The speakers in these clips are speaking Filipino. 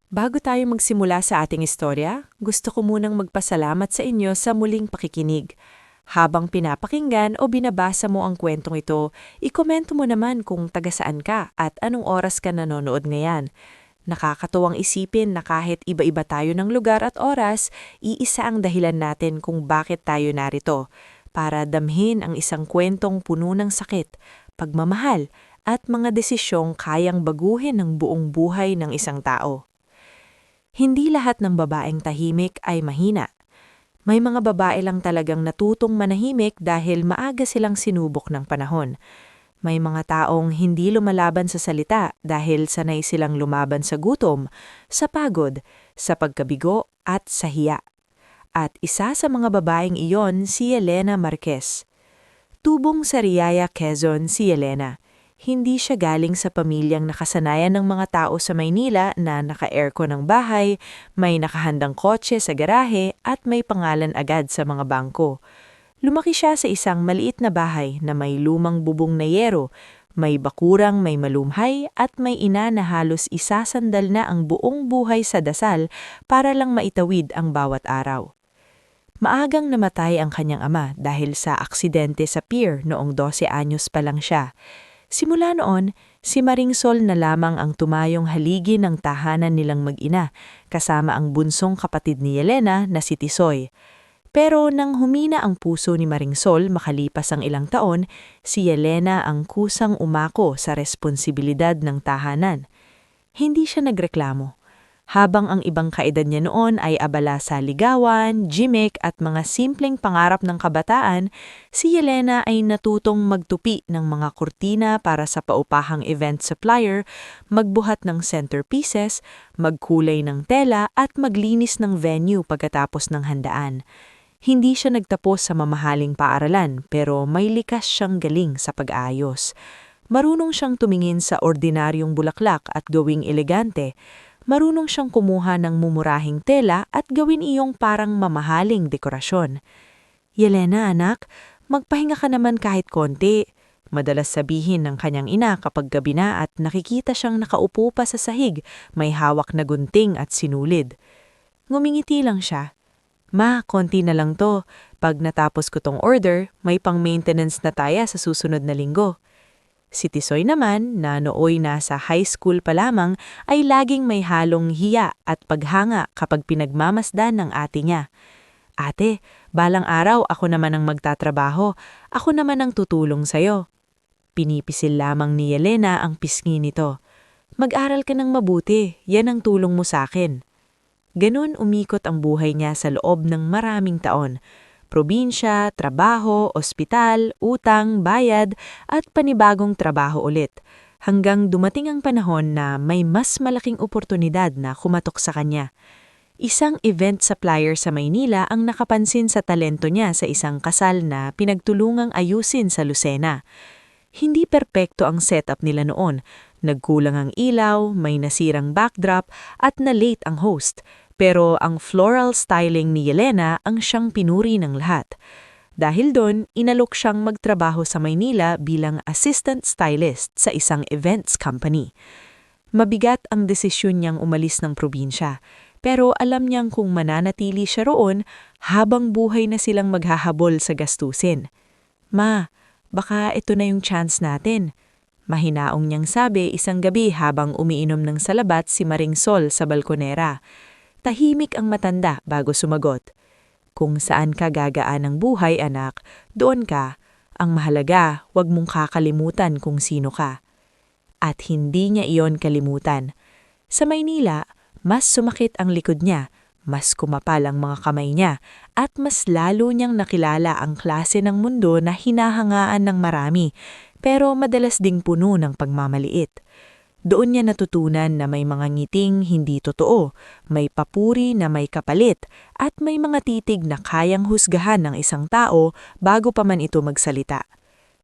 Bago tayo magsimula sa ating istorya, gusto ko munang magpasalamat sa inyo sa muling pakikinig. Habang pinapakinggan o binabasa mo ang kwentong ito, ikomento mo naman kung taga saan ka at anong oras ka nanonood ngayon. Nakakatuwang isipin na kahit iba-iba tayo ng lugar at oras, iisa ang dahilan natin kung bakit tayo narito, para damhin ang isang kwentong puno ng sakit, pagmamahal, at mga desisyong kayang baguhin ang buong buhay ng isang tao. Hindi lahat ng babaeng tahimik ay mahina. May mga babae lang talagang natutong manahimik dahil maaga silang sinubok ng panahon. May mga taong hindi lumalaban sa salita dahil sanay silang lumaban sa gutom, sa pagod, sa pagkabigo at sa hiya. At isa sa mga babaeng iyon si Elena Marquez. Tubong sa Riyaya, Quezon si Elena. Hindi siya galing sa pamilyang nakasanayan ng mga tao sa Maynila na naka-aircon ng bahay, may nakahandang kotse sa garahe at may pangalan agad sa mga bangko. Lumaki siya sa isang maliit na bahay na may lumang bubong na yero, may bakurang may malumhay at may ina na halos isasandal na ang buong buhay sa dasal para lang maitawid ang bawat araw. Maagang namatay ang kanyang ama dahil sa aksidente sa pier noong 12 anyos pa lang siya. Simula noon, si Maringsol na lamang ang tumayong haligi ng tahanan nilang mag-ina, kasama ang bunsong kapatid ni Elena na si Tisoy. Pero nang humina ang puso ni Maringsol makalipas ang ilang taon, si Elena ang kusang umako sa responsibilidad ng tahanan. Hindi siya nagreklamo. Habang ang ibang kaedad niya noon ay abala sa ligawan, gimmick at mga simpleng pangarap ng kabataan, si Elena ay natutong magtupi ng mga kurtina para sa paupahang event supplier, magbuhat ng centerpieces, magkulay ng tela at maglinis ng venue pagkatapos ng handaan. Hindi siya nagtapos sa mamahaling paaralan pero may likas siyang galing sa pag-ayos. Marunong siyang tumingin sa ordinaryong bulaklak at gawing elegante. Marunong siyang kumuha ng mumurahing tela at gawin iyong parang mamahaling dekorasyon. Yelena, anak, magpahinga ka naman kahit konti. Madalas sabihin ng kanyang ina kapag gabi na at nakikita siyang nakaupo pa sa sahig, may hawak na gunting at sinulid. Ngumingiti lang siya. Ma, konti na lang to. Pag natapos ko tong order, may pang-maintenance na tayo sa susunod na linggo. Si Tisoy naman, na nooy nasa high school pa lamang, ay laging may halong hiya at paghanga kapag pinagmamasdan ng ate niya. Ate, balang araw ako naman ang magtatrabaho, ako naman ang tutulong sa'yo. Pinipisil lamang ni Elena ang pisngi nito. Mag-aral ka ng mabuti, yan ang tulong mo sa akin. Ganun umikot ang buhay niya sa loob ng maraming taon. Probinsya, trabaho, ospital, utang, bayad, at panibagong trabaho ulit. Hanggang dumating ang panahon na may mas malaking oportunidad na kumatok sa kanya. Isang event supplier sa Maynila ang nakapansin sa talento niya sa isang kasal na pinagtulungang ayusin sa Lucena. Hindi perpekto ang setup nila noon. Nagkulang ang ilaw, may nasirang backdrop, at na-late ang host. Pero ang floral styling ni Elena ang siyang pinuri ng lahat. Dahil doon, inalok siyang magtrabaho sa Maynila bilang assistant stylist sa isang events company. Mabigat ang desisyon niyang umalis ng probinsya, pero alam niyang kung mananatili siya roon, habang buhay na silang maghahabol sa gastusin. Ma, baka ito na yung chance natin. Mahinaong niyang sabi isang gabi habang umiinom ng salabat si Maringsol sa balkonera. Tahimik ang matanda bago sumagot. Kung saan ka gagaan ng buhay, anak, doon ka. Ang mahalaga, huwag mong kakalimutan kung sino ka. At hindi niya iyon kalimutan. Sa Maynila, mas sumakit ang likod niya, mas kumapal ang mga kamay niya, at mas lalo niyang nakilala ang klase ng mundo na hinahangaan ng marami, pero madalas ding puno ng pagmamaliit. Doon niya natutunan na may mga ngiting hindi totoo, may papuri na may kapalit, at may mga titig na kayang husgahan ng isang tao bago pa man ito magsalita.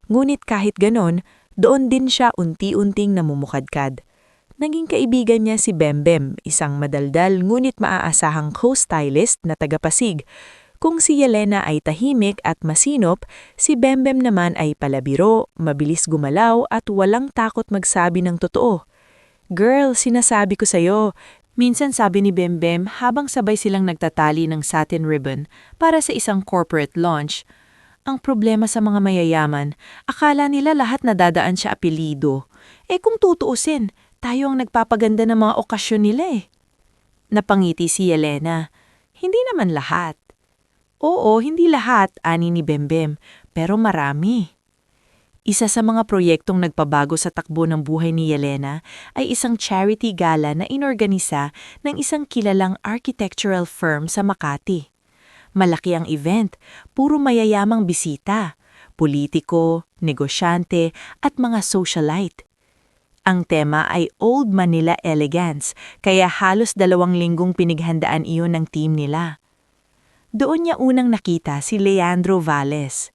Ngunit kahit ganon, doon din siya unti-unting namumukadkad. Naging kaibigan niya si Bembem, isang madaldal ngunit maaasahang co-stylist na taga-Pasig. Kung si Yelena ay tahimik at masinop, si Bembem naman ay palabiro, mabilis gumalaw at walang takot magsabi ng totoo. Girl, sinasabi ko sa'yo, Minsan sabi ni Bembem habang sabay silang nagtatali ng satin ribbon para sa isang corporate launch, ang problema sa mga mayayaman, akala nila lahat nadadaan siya apelido. Kung tutuusin, tayo ang nagpapaganda ng mga okasyon nila Napangiti si Yelena. Hindi naman lahat. Oo, hindi lahat, ani ni Bembem, pero marami. Isa sa mga proyektong nagpabago sa takbo ng buhay ni Yelena ay isang charity gala na inorganisa ng isang kilalang architectural firm sa Makati. Malaki ang event, puro mayayamang bisita, politiko, negosyante at mga socialite. Ang tema ay Old Manila Elegance, kaya halos 2 linggong pinighandaan iyon ng team nila. Doon niya unang nakita si Leandro Valles.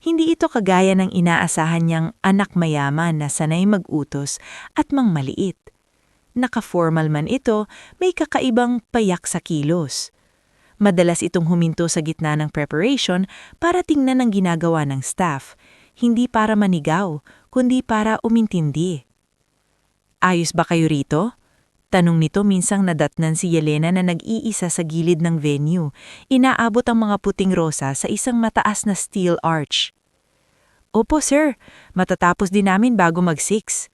Hindi ito kagaya ng inaasahan niyang anak mayaman na sanay mag-utos at mangmaliit. Naka-formal man ito, may kakaibang payak sa kilos. Madalas itong huminto sa gitna ng preparation para tingnan ang ginagawa ng staff, hindi para manigaw, kundi para umintindi. Ayos ba kayo rito? Tanong nito minsang nadatnan si Yelena na nag-iisa sa gilid ng venue. Inaabot ang mga puting rosa sa isang mataas na steel arch. Opo sir, matatapos din namin bago mag-6.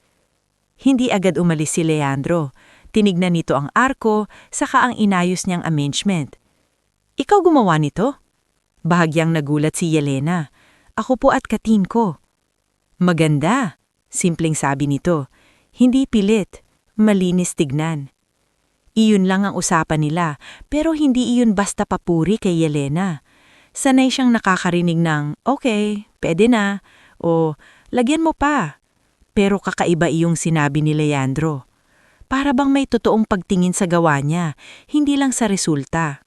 Hindi agad umalis si Leandro. Tinignan nito ang arko, saka ang inayos niyang arrangement. Ikaw gumawa nito? Bahagyang nagulat si Yelena. Ako po at katin ko. Maganda, simpleng sabi nito. Hindi pilit, malinis tignan. Iyon lang ang usapan nila, pero hindi iyon basta papuri kay Yelena. Sanay siyang nakakarinig ng, okay, pwede na, o lagyan mo pa. Pero kakaiba iyong sinabi ni Leandro. Para bang may totoong pagtingin sa gawa niya, hindi lang sa resulta.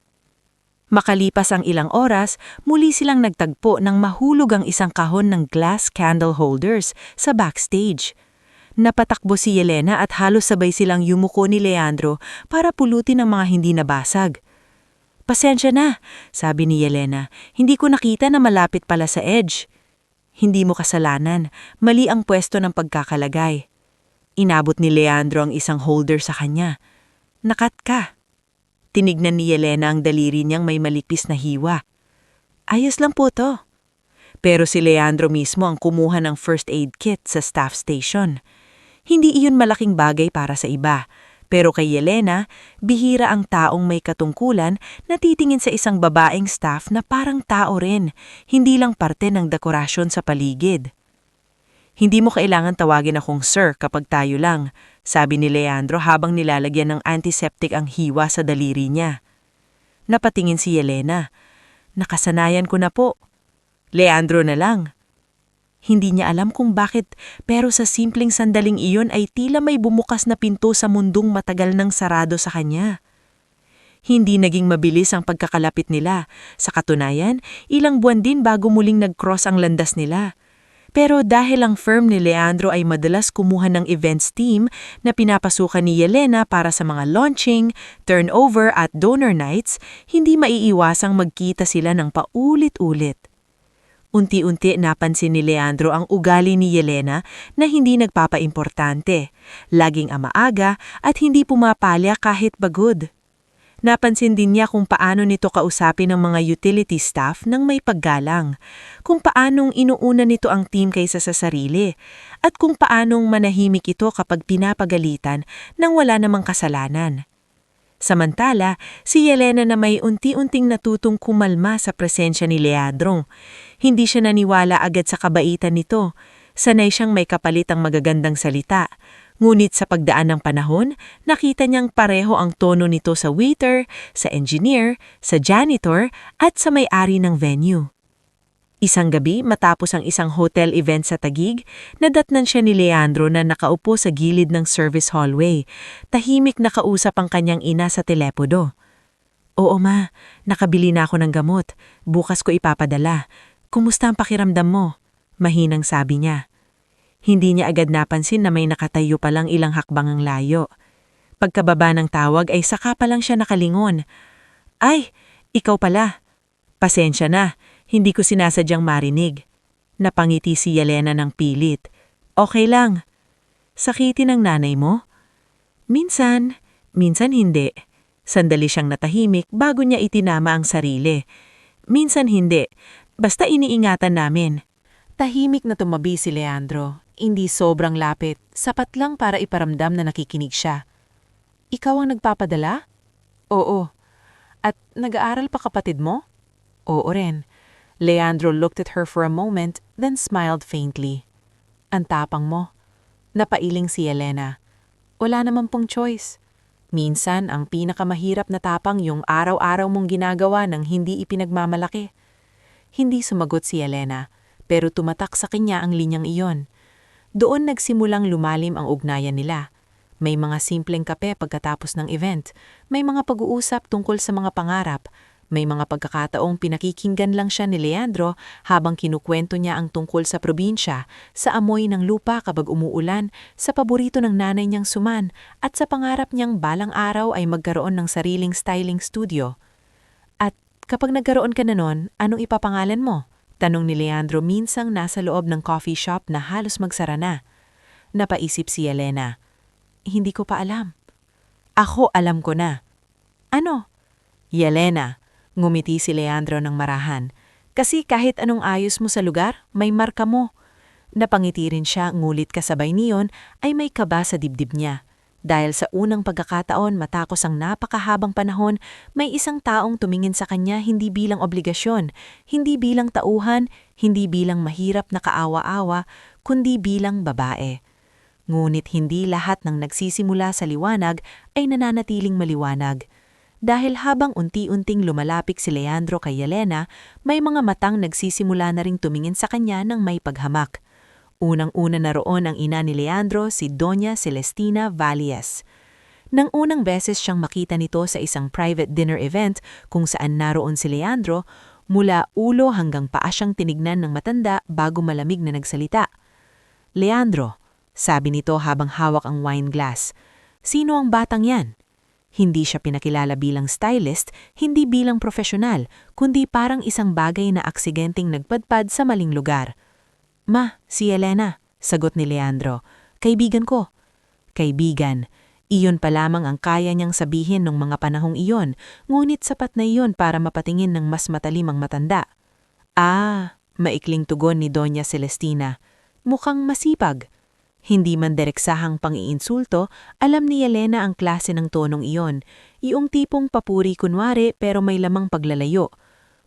Makalipas ang ilang oras, muli silang nagtagpo ng mahulog ang isang kahon ng glass candle holders sa backstage. Napatakbo si Yelena at halos sabay silang yumuko ni Leandro para pulutin ang mga hindi nabasag. Pasensya na, sabi ni Yelena, hindi ko nakita na malapit pala sa edge. Hindi mo kasalanan, mali ang pwesto ng pagkakalagay. Inabot ni Leandro ang isang holder sa kanya. Nakat ka. Tinignan ni Yelena ang daliri niyang may malipis na hiwa. Ayos lang po to. Pero si Leandro mismo ang kumuha ng first aid kit sa staff station. Hindi iyon malaking bagay para sa iba, pero kay Yelena, bihira ang taong may katungkulan na titingin sa isang babaeng staff na parang tao rin, hindi lang parte ng dekorasyon sa paligid. Hindi mo kailangan tawagin akong sir kapag tayo lang, sabi ni Leandro habang nilalagyan ng antiseptic ang hiwa sa daliri niya. Napatingin si Yelena. Nakasanayan ko na po. Leandro na lang. Hindi niya alam kung bakit, pero sa simpleng sandaling iyon ay tila may bumukas na pinto sa mundong matagal nang sarado sa kanya. Hindi naging mabilis ang pagkakalapit nila. Sa katunayan, ilang buwan din bago muling nag-cross ang landas nila. Pero dahil ang firm ni Leandro ay madalas kumuha ng events team na pinapasukan ni Yelena para sa mga launching, turnover at donor nights, hindi maiiwasang magkita sila ng paulit-ulit. Unti-unti napansin ni Leandro ang ugali ni Yelena na hindi nagpapaimportante, laging maaga at hindi pumapalya kahit pagod. Napansin din niya kung paano nito kausapin ang mga utility staff ng may paggalang, kung paanong inuuna nito ang team kaysa sa sarili, at kung paanong manahimik ito kapag pinapagalitan nang wala namang kasalanan. Samantala, si Yelena na may unti-unting natutong kumalma sa presensya ni Leandro. Hindi siya naniwala agad sa kabaitan nito. Sanay siyang may kapalit ang magagandang salita. Ngunit sa pagdaan ng panahon, nakita niyang pareho ang tono nito sa waiter, sa engineer, sa janitor at sa may-ari ng venue. Isang gabi, matapos ang isang hotel event sa Taguig, nadatnan siya ni Leandro na nakaupo sa gilid ng service hallway. Tahimik na kausap ang kanyang ina sa telepono. Oo ma, nakabili na ako ng gamot. Bukas ko ipapadala. Kumusta ang pakiramdam mo? Mahinang sabi niya. Hindi niya agad napansin na may nakatayo palang ilang hakbang ang layo. Pagkababa ng tawag ay saka pa lang siya nakalingon. Ay, ikaw pala. Pasensya na. Hindi ko sinasadyang marinig. Napangiti si Yelena ng pilit. Okay lang. Sakitin ang nanay mo? Minsan, Minsan hindi. Sandali siyang natahimik bago niya itinama ang sarili. Minsan hindi. Basta iniingatan namin. Tahimik na tumabi si Leandro. Hindi sobrang lapit, sapat lang para iparamdam na nakikinig siya. Ikaw ang nagpapadala? Oo. At nag-aaral pa kapatid mo? Oo rin. Leandro looked at her for a moment, then smiled faintly. Ang tapang mo. Napailing si Elena. Wala naman pong choice. Minsan, ang pinakamahirap na tapang yung araw-araw mong ginagawa ng hindi ipinagmamalaki. Hindi sumagot si Elena, pero tumatak sa kanya ang linyang iyon. Doon nagsimulang lumalim ang ugnayan nila. May mga simpleng kape pagkatapos ng event, may mga pag-uusap tungkol sa mga pangarap, may mga pagkakataong pinakikinggan lang siya ni Leandro habang kinukwento niya ang tungkol sa probinsya, sa amoy ng lupa kapag umuulan, sa paborito ng nanay niyang suman, at sa pangarap niyang balang araw ay magkaroon ng sariling styling studio. At kapag nagkaroon ka na nun, anong ipapangalan mo? Tanong ni Leandro minsang nasa loob ng coffee shop na halos magsara na. Napaisip si Elena. Hindi ko pa alam. Ako alam ko na. Ano? Yelena, ngumiti si Leandro ng marahan. Kasi kahit anong ayos mo sa lugar, may marka mo. Napangiti rin siya ngulit kasabay niyon ay may kaba sa dibdib niya. Dahil sa unang pagkakataon matapos ang napakahabang panahon, may isang taong tumingin sa kanya hindi bilang obligasyon, hindi bilang tauhan, hindi bilang mahirap na kaawa-awa, kundi bilang babae. Ngunit hindi lahat ng nagsisimula sa liwanag ay nananatiling maliwanag. Dahil habang unti-unting lumalapik si Leandro kay Yelena, may mga matang nagsisimula na ring tumingin sa kanya ng may paghamak. Unang-una na roon ang ina ni Leandro, si Doña Celestina Valles. Nang unang beses siyang makita nito sa isang private dinner event kung saan naroon si Leandro, mula ulo hanggang paa siyang tinignan ng matanda bago malamig na nagsalita. Leandro, sabi nito habang hawak ang wine glass, sino ang batang yan? Hindi siya pinakilala bilang stylist, hindi bilang profesional, kundi parang isang bagay na aksidenteng nagpadpad sa maling lugar. Ma, si Elena, sagot ni Leandro. Kaibigan ko. Kaibigan. Iyon pa lamang ang kaya niyang sabihin nung mga panahong iyon, ngunit sapat na iyon para mapatingin ng mas matalimang matanda. Ah, maikling tugon ni Doña Celestina. Mukhang masipag. Hindi man direksahang pang-iinsulto, alam ni Elena ang klase ng tonong iyon, iyong tipong papuri kunwari pero may lamang paglalayo.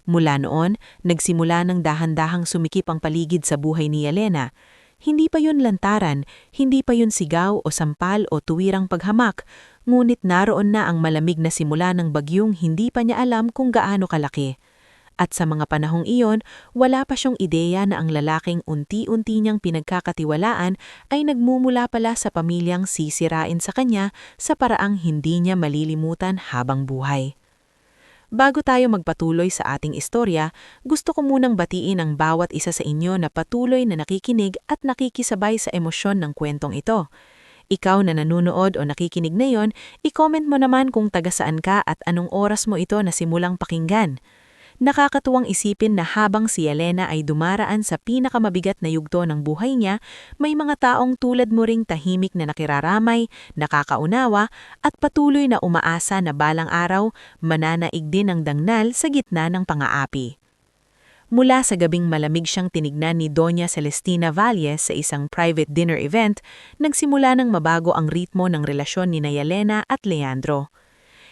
Mula noon, nagsimula ng dahan-dahang sumikip ang paligid sa buhay ni Elena. Hindi pa yun lantaran, hindi pa yun sigaw o sampal o tuwirang paghamak, ngunit naroon na ang malamig na simula ng bagyong hindi pa niya alam kung gaano kalaki. At sa mga panahong iyon, wala pa siyang ideya na ang lalaking unti-unti niyang pinagkakatiwalaan ay nagmumula pala sa pamilyang sisirain sa kanya sa paraang hindi niya malilimutan habang buhay. Bago tayo magpatuloy sa ating istorya, gusto ko munang batiin ang bawat isa sa inyo na patuloy na nakikinig at nakikisabay sa emosyon ng kwentong ito. Ikaw na nanonood o nakikinig ngayon, i-comment mo naman kung taga saan ka at anong oras mo ito na simulang pakinggan. Nakakatuwang isipin na habang si Elena ay dumaraan sa pinakamabigat na yugto ng buhay niya, may mga taong tulad mo ring tahimik na nakiraramay, nakakaunawa, at patuloy na umaasa na balang araw, mananaig din ang dangnal sa gitna ng pang-aapi. Mula sa gabing malamig siyang tinignan ni Doña Celestina Valles sa isang private dinner event, nagsimula ng mabago ang ritmo ng relasyon ni Elena at Leandro.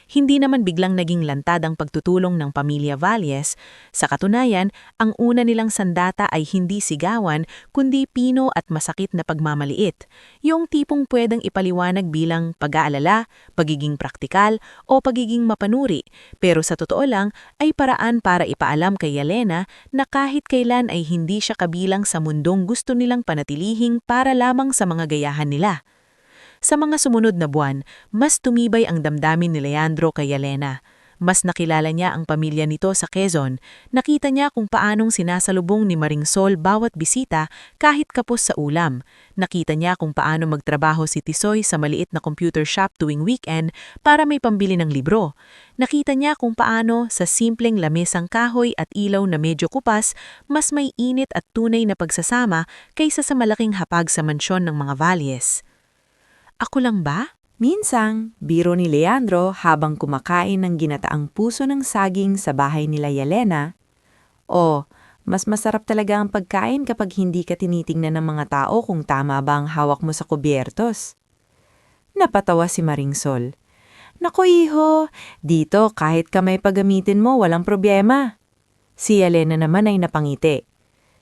Hindi naman biglang naging lantad ang pagtutulong ng pamilya Valles. Sa katunayan, ang una nilang sandata ay hindi sigawan, kundi pino at masakit na pagmamaliit. Yung tipong pwedeng ipaliwanag bilang pag-aalala, pagiging praktikal, o pagiging mapanuri. Pero sa totoo lang, ay paraan para ipaalam kay Yelena na kahit kailan ay hindi siya kabilang sa mundong gusto nilang panatilihing para lamang sa mga gayahan nila. Sa mga sumunod na buwan, mas tumibay ang damdamin ni Leandro kay Yelena. Mas nakilala niya ang pamilya nito sa Quezon. Nakita niya kung paanong sinasalubong ni Maringsol bawat bisita kahit kapos sa ulam. Nakita niya kung paano magtrabaho si Tisoy sa maliit na computer shop tuwing weekend para may pambili ng libro. Nakita niya kung paano sa simpleng lamesang kahoy at ilaw na medyo kupas, mas may init at tunay na pagsasama kaysa sa malaking hapag sa mansyon ng mga Valles. Ako lang ba? Minsang, biro ni Leandro habang kumakain ng ginataang puso ng saging sa bahay nila Yelena, "O, mas masarap talaga ang pagkain kapag hindi ka tinitingnan ng mga tao kung tama ba ang hawak mo sa kubyertos." Napatawa si Maringsol. "Naku iho, dito kahit kamay pagamitin mo walang problema." Si Yelena naman ay napangiti.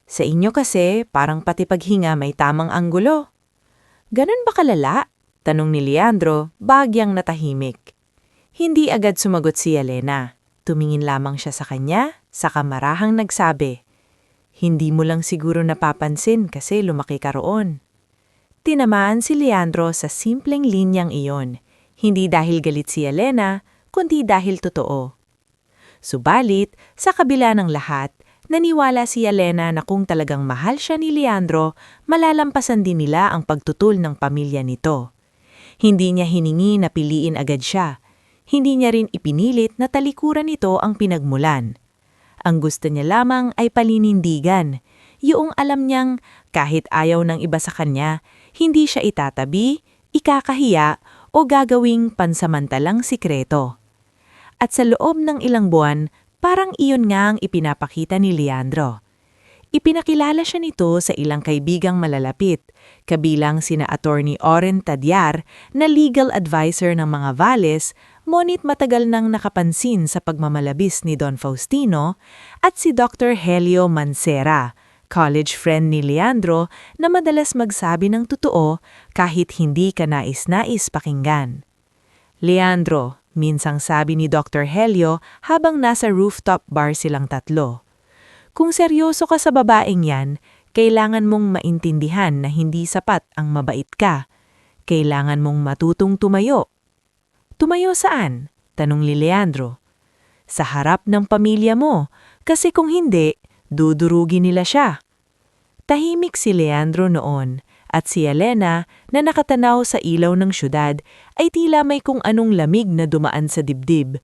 "Sa inyo kasi parang pati paghinga may tamang anggulo." "Ganun ba kalala?" tanong ni Leandro, bagyang natahimik. Hindi agad sumagot si Yelena. Tumingin lamang siya sa kanya, saka marahang nagsabi, "Hindi mo lang siguro napapansin kasi lumaki ka roon." Tinamaan si Leandro sa simpleng linyang iyon, hindi dahil galit si Yelena, kundi dahil totoo. Subalit, sa kabila ng lahat, naniwala si Yelena na kung talagang mahal siya ni Leandro, malalampasan din nila ang pagtutul ng pamilya nito. Hindi niya hiningi na piliin agad siya. Hindi niya rin ipinilit na talikuran nito ang pinagmulan. Ang gusto niya lamang ay palinindigan. Yung alam niyang kahit ayaw ng iba sa kanya, hindi siya itatabi, ikakahiya o gagawing pansamantalang sikreto. At sa loob ng ilang buwan, parang iyon nga ang ipinapakita ni Leandro. Ipinakilala siya nito sa ilang kaibigang malalapit, kabilang sina Attorney Oren Tadyar na legal advisor ng mga Valles, ngunit matagal nang nakapansin sa pagmamalabis ni Don Faustino, at si Dr. Helio Mancera, college friend ni Leandro na madalas magsabi ng totoo kahit hindi ka nais-nais pakinggan. "Leandro," minsang sabi ni Dr. Helio habang nasa rooftop bar silang tatlo, "kung seryoso ka sa babaeng yan, kailangan mong maintindihan na hindi sapat ang mabait ka. Kailangan mong matutong tumayo." "Tumayo saan?" tanong ni Leandro. "Sa harap ng pamilya mo, kasi kung hindi, dudurugin nila siya." Tahimik si Leandro noon, at si Yelena na nakatanaw sa ilaw ng syudad ay tila may kung anong lamig na dumaan sa dibdib.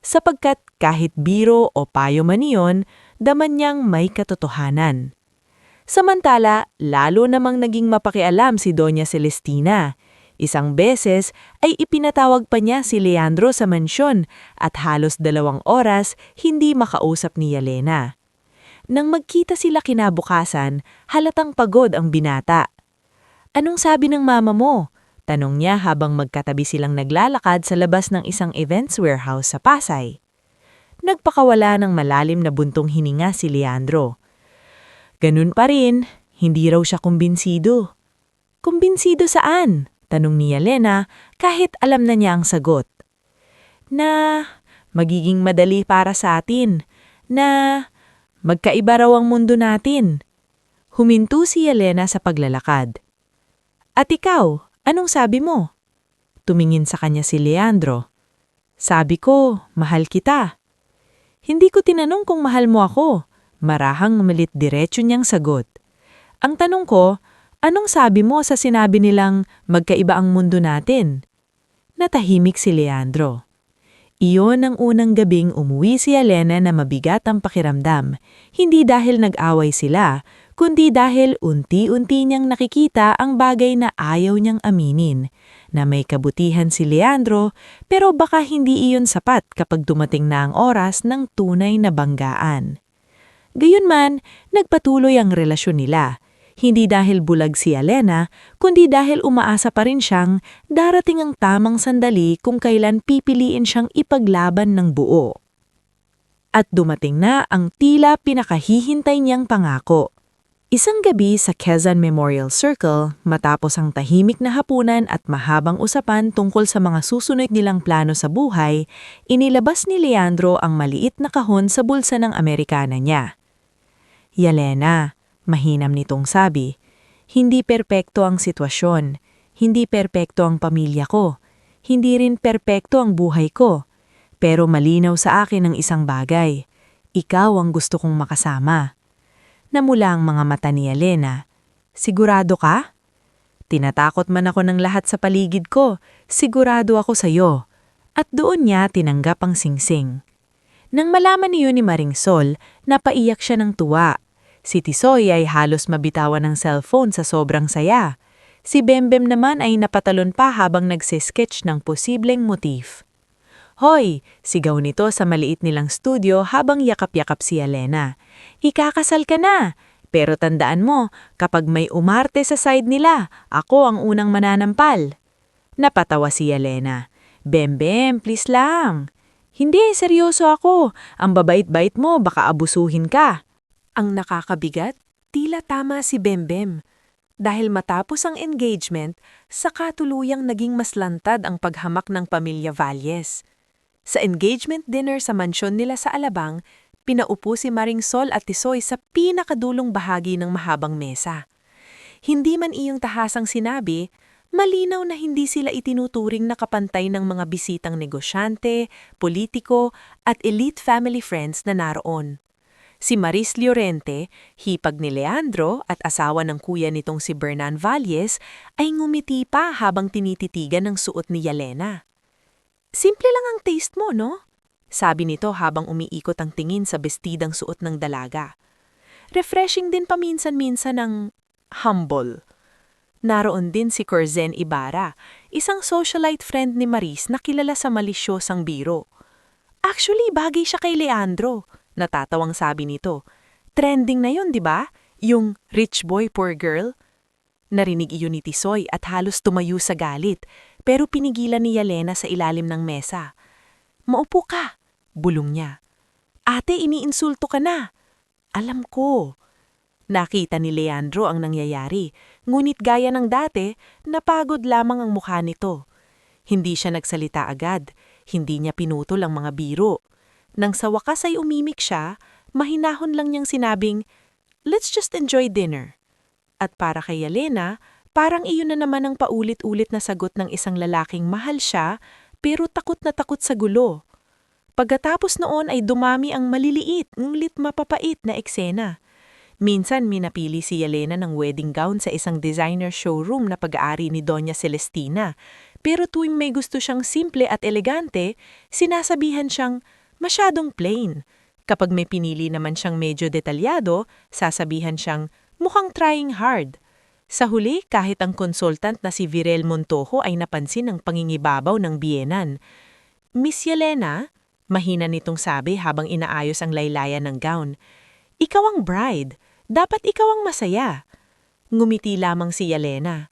Sapagkat kahit biro o payo man iyon, daman niyang may katotohanan. Samantala, lalo namang naging mapakialam si Doña Celestina. Isang beses ay ipinatawag pa niya si Leandro sa mansyon at halos 2 oras hindi makausap ni Yelena. Nang magkita sila kinabukasan, halatang pagod ang binata. "Anong sabi ng mama mo?" tanong niya habang magkatabi silang naglalakad sa labas ng isang events warehouse sa Pasay. Nagpakawala ng malalim na buntong hininga si Leandro. "Ganun pa rin, hindi raw siya kumbinsido." "Kumbinsido saan?" tanong ni Yelena kahit alam na niya ang sagot. "Na magiging madali para sa atin, na magkaiba raw ang mundo natin." Huminto si Yelena sa paglalakad. "At ikaw, anong sabi mo?" Tumingin sa kanya si Leandro. "Sabi ko, mahal kita." "Hindi ko tinanong kung mahal mo ako." Marahang malit diretso niyang sagot. "Ang tanong ko, anong sabi mo sa sinabi nilang magkaiba ang mundo natin?" Natahimik si Leandro. Iyon ang unang gabing umuwi si Yelena na mabigat ang pakiramdam, hindi dahil nag-away sila, kundi dahil unti-unti niyang nakikita ang bagay na ayaw niyang aminin, na may kabutihan si Leandro pero baka hindi iyon sapat kapag dumating na ang oras ng tunay na banggaan. Gayunman, nagpatuloy ang relasyon nila, hindi dahil bulag si Yelena, kundi dahil umaasa pa rin siyang darating ang tamang sandali kung kailan pipiliin siyang ipaglaban ng buo. At dumating na ang tila pinakahihintay niyang pangako. Isang gabi sa Quezon Memorial Circle, matapos ang tahimik na hapunan at mahabang usapan tungkol sa mga susunod nilang plano sa buhay, inilabas ni Leandro ang maliit na kahon sa bulsa ng Amerikana niya. "Yelena," mahinam nitong sabi, "hindi perpekto ang sitwasyon, hindi perpekto ang pamilya ko, hindi rin perpekto ang buhay ko, pero malinaw sa akin ang isang bagay, ikaw ang gusto kong makasama." Namula ang mga mata ni Yelena. "Sigurado ka?" "Tinatakot man ako ng lahat sa paligid ko, sigurado ako sa'yo." At doon niya tinanggap ang singsing. Nang malaman niyo ni Maringsol, napaiyak siya ng tuwa. Si Tisoy ay halos mabitawan ng cellphone sa sobrang saya. Si Bembem naman ay napatalon pa habang nagsisketch ng posibleng motif. Hoy! Sigaw nito sa maliit nilang studio habang yakap-yakap si Yelena. Ikakasal ka na! Pero tandaan mo, kapag may umarte sa side nila, ako ang unang mananampal. Napatawa si Yelena. Bembem, please lang. Hindi, seryoso ako. Ang babait-bait mo, baka abusuhin ka. Ang nakakabigat, tila tama si Bembem. Dahil matapos ang engagement, saka tuluyang naging mas lantad ang paghamak ng pamilya Valles. Sa engagement dinner sa mansyon nila sa Alabang, pinaupo si Maring Sol at Tisoy sa pinakadulong bahagi ng mahabang mesa. Hindi man iyong tahasang sinabi, malinaw na hindi sila itinuturing na kapantay ng mga bisitang negosyante, politiko at elite family friends na naroon. Si Maris Llorente, hipag ni Leandro at asawa ng kuya nitong si Bernan Valles, ay ngumiti pa habang tinititigan ng suot ni Yelena. Simple lang ang taste mo, no? Sabi nito habang umiikot ang tingin sa bestidang suot ng dalaga. Refreshing din paminsan-minsan ang humble. Naroon din si Corzen Ibarra, isang socialite friend ni Maris na kilala sa malisyosang biro. Actually, bagay siya kay Leandro. Natatawang sabi nito. Trending na yun, di ba? Yung rich boy, poor girl. Narinig iyon ni Tisoy at halos tumayo sa galit, pero pinigilan ni Yelena sa ilalim ng mesa. Maupo ka, bulong niya. Ate, iniinsulto ka na. Alam ko. Nakita ni Leandro ang nangyayari, ngunit gaya ng dati, napagod lamang ang mukha nito. Hindi siya nagsalita agad, hindi niya pinutol ang mga biro. Nang sa wakas ay umimik siya, mahinahon lang niyang sinabing, "Let's just enjoy dinner." At para kay Yelena, parang iyon na naman ang paulit-ulit na sagot ng isang lalaking mahal siya, pero takot na takot sa gulo. Pagkatapos noon ay dumami ang maliliit, ngunit mapapait na eksena. Minsan minapili si Yelena ng wedding gown sa isang designer showroom na pag-aari ni Doña Celestina, pero tuwing may gusto siyang simple at elegante, sinasabihan siyang, masyadong plain. Kapag may pinili naman siyang medyo detalyado, sasabihan siyang, mukhang trying hard. Sa huli, kahit ang consultant na si Virel Montojo ay napansin ang pangingibabaw ng biyenan. Miss Yelena, mahina nitong sabi habang inaayos ang laylayan ng gown. Ikaw ang bride. Dapat ikaw ang masaya. Ngumiti lamang si Yelena.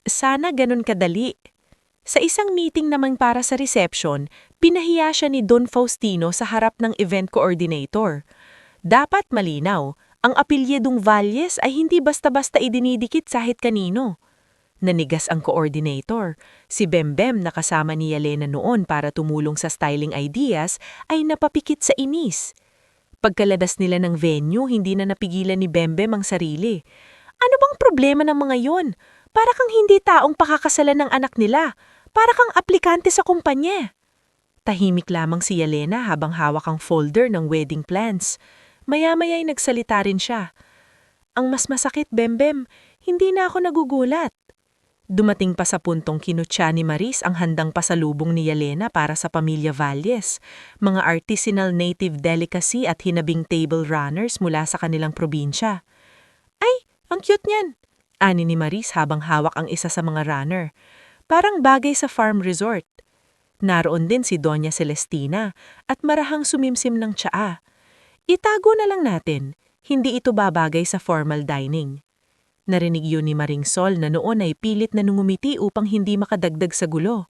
Sana ganun kadali. Sa isang meeting naman para sa reception, pinahiya siya ni Don Faustino sa harap ng event coordinator. Dapat malinaw, ang apelyedong Valles ay hindi basta-basta idinidikit kahit kanino. Nanigas ang coordinator. Si Bembem na kasama ni Yelena noon para tumulong sa styling ideas ay napapikit sa inis. Pagkalabas nila ng venue, hindi na napigilan ni Bembem ang sarili. Ano bang problema ng mga yon? Para kang hindi taong pakakasalan ng anak nila. Para kang aplikante sa kumpanya. Tahimik lamang si Yelena habang hawak ang folder ng wedding plans. Maya-maya'y nagsalita rin siya. Ang mas masakit, Bembem, hindi na ako nagugulat. Dumating pa sa puntong kinutya ni Maris ang handang pasalubong ni Yelena para sa pamilya Valles, mga artisanal native delicacy at hinabing table runners mula sa kanilang probinsya. Ay, ang cute niyan! Ani ni Maris habang hawak ang isa sa mga runner. Parang bagay sa farm resort. Naroon din si Doña Celestina at marahang sumimsim ng tsaa. Itago na lang natin, hindi ito babagay sa formal dining. Narinig yun ni Maring Sol na noon ay pilit na nungumiti upang hindi makadagdag sa gulo.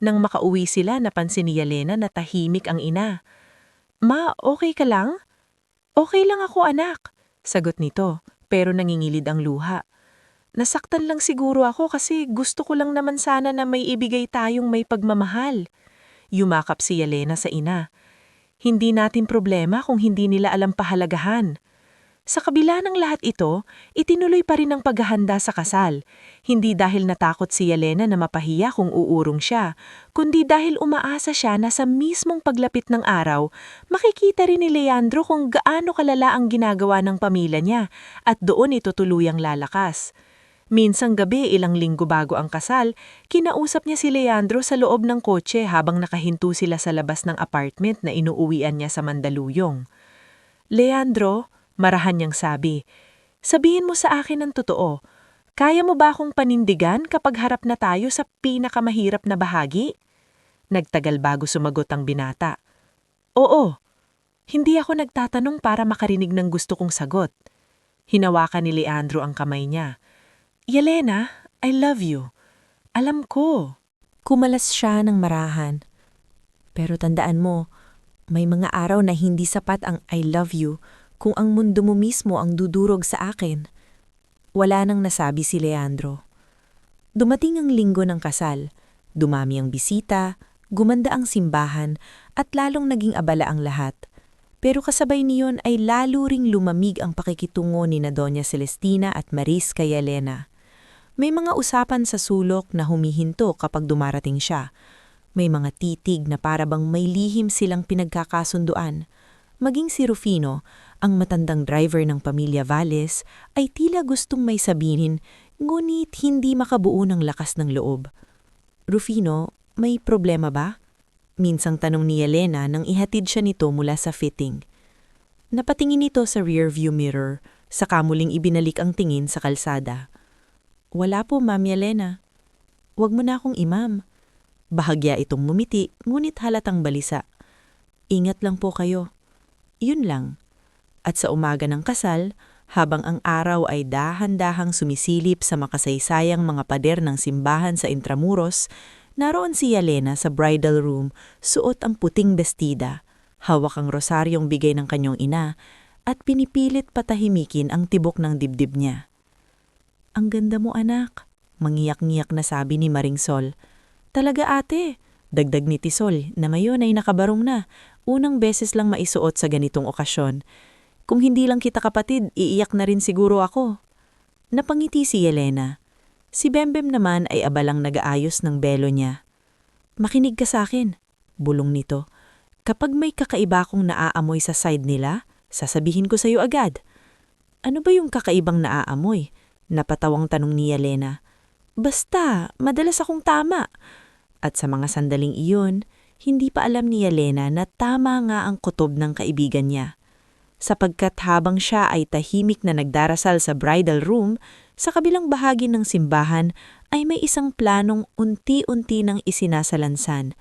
Nang makauwi sila, napansin ni Yelena na tahimik ang ina. Ma, okay ka lang? Okay lang ako, anak, sagot nito, pero nangingilid ang luha. Nasaktan lang siguro ako kasi gusto ko lang naman sana na may ibigay tayong may pagmamahal. Yumakap si Yelena sa ina. Hindi natin problema kung hindi nila alam pahalagahan. Sa kabila ng lahat ito, itinuloy pa rin ang paghahanda sa kasal. Hindi dahil natakot si Yelena na mapahiya kung uurong siya, kundi dahil umaasa siya na sa mismong paglapit ng araw, makikita rin ni Leandro kung gaano kalala ang ginagawa ng pamilya niya at doon ito tuluyang lalakas. Minsang gabi, ilang linggo bago ang kasal, kinausap niya si Leandro sa loob ng kotse habang nakahinto sila sa labas ng apartment na inuuwian niya sa Mandaluyong. Leandro, marahan niyang sabi, sabihin mo sa akin ang totoo. Kaya mo ba akong panindigan kapag harap na tayo sa pinakamahirap na bahagi? Nagtagal bago sumagot ang binata. Oo, hindi ako nagtatanong para makarinig ng gusto kong sagot. Hinawakan ni Leandro ang kamay niya. Yelena, I love you. Alam ko. Kumalas siya ng marahan. Pero tandaan mo, may mga araw na hindi sapat ang I love you kung ang mundo mo mismo ang dudurog sa akin. Wala nang nasabi si Leandro. Dumating ang linggo ng kasal. Dumami ang bisita, gumanda ang simbahan, at lalong naging abala ang lahat. Pero kasabay niyon ay lalo ring lumamig ang pakikitungo ni na Doña Celestina at Maris kay Elena. May mga usapan sa sulok na humihinto kapag dumarating siya. May mga titig na parabang may lihim silang pinagkakasunduan. Maging si Rufino, ang matandang driver ng pamilya Valles, ay tila gustong may sabihin, ngunit hindi makabuo ng lakas ng loob. Rufino, may problema ba? Minsang tanong ni Elena nang ihatid siya nito mula sa fitting. Napatingin ito sa rearview mirror, saka muling ibinalik ang tingin sa kalsada. Wala po, Ma'am Elena. Huwag mo na akong imam. Bahagya itong mumiti, ngunit halatang balisa. Ingat lang po kayo. Yun lang. At sa umaga ng kasal, habang ang araw ay dahan-dahang sumisilip sa makasaysayang mga pader ng simbahan sa Intramuros, naroon si Yelena sa bridal room, suot ang puting bestida, hawak ang rosaryong bigay ng kanyang ina, at pinipilit patahimikin ang tibok ng dibdib niya. Ang ganda mo, anak, mangiyak-ngiyak na sabi ni Maring Sol. Talaga ate, dagdag ni Tisol na mayon ay nakabarong na, unang beses lang maisuot sa ganitong okasyon. Kung hindi lang kita kapatid, iiyak na rin siguro ako. Napangiti si Yelena. Si Bembem naman ay abalang nag-aayos ng belo niya. Makinig ka sa akin, bulong nito. Kapag may kakaiba akong naaamoy sa side nila, sasabihin ko sa'yo agad. Ano ba yung kakaibang naaamoy? Napatawang tanong ni Yelena. Basta, madalas akong tama. At sa mga sandaling iyon, hindi pa alam ni Yelena na tama nga ang kutob ng kaibigan niya. Sapagkat habang siya ay tahimik na nagdarasal sa bridal room, sa kabilang bahagi ng simbahan ay may isang planong unti-unti nang isinasalansan.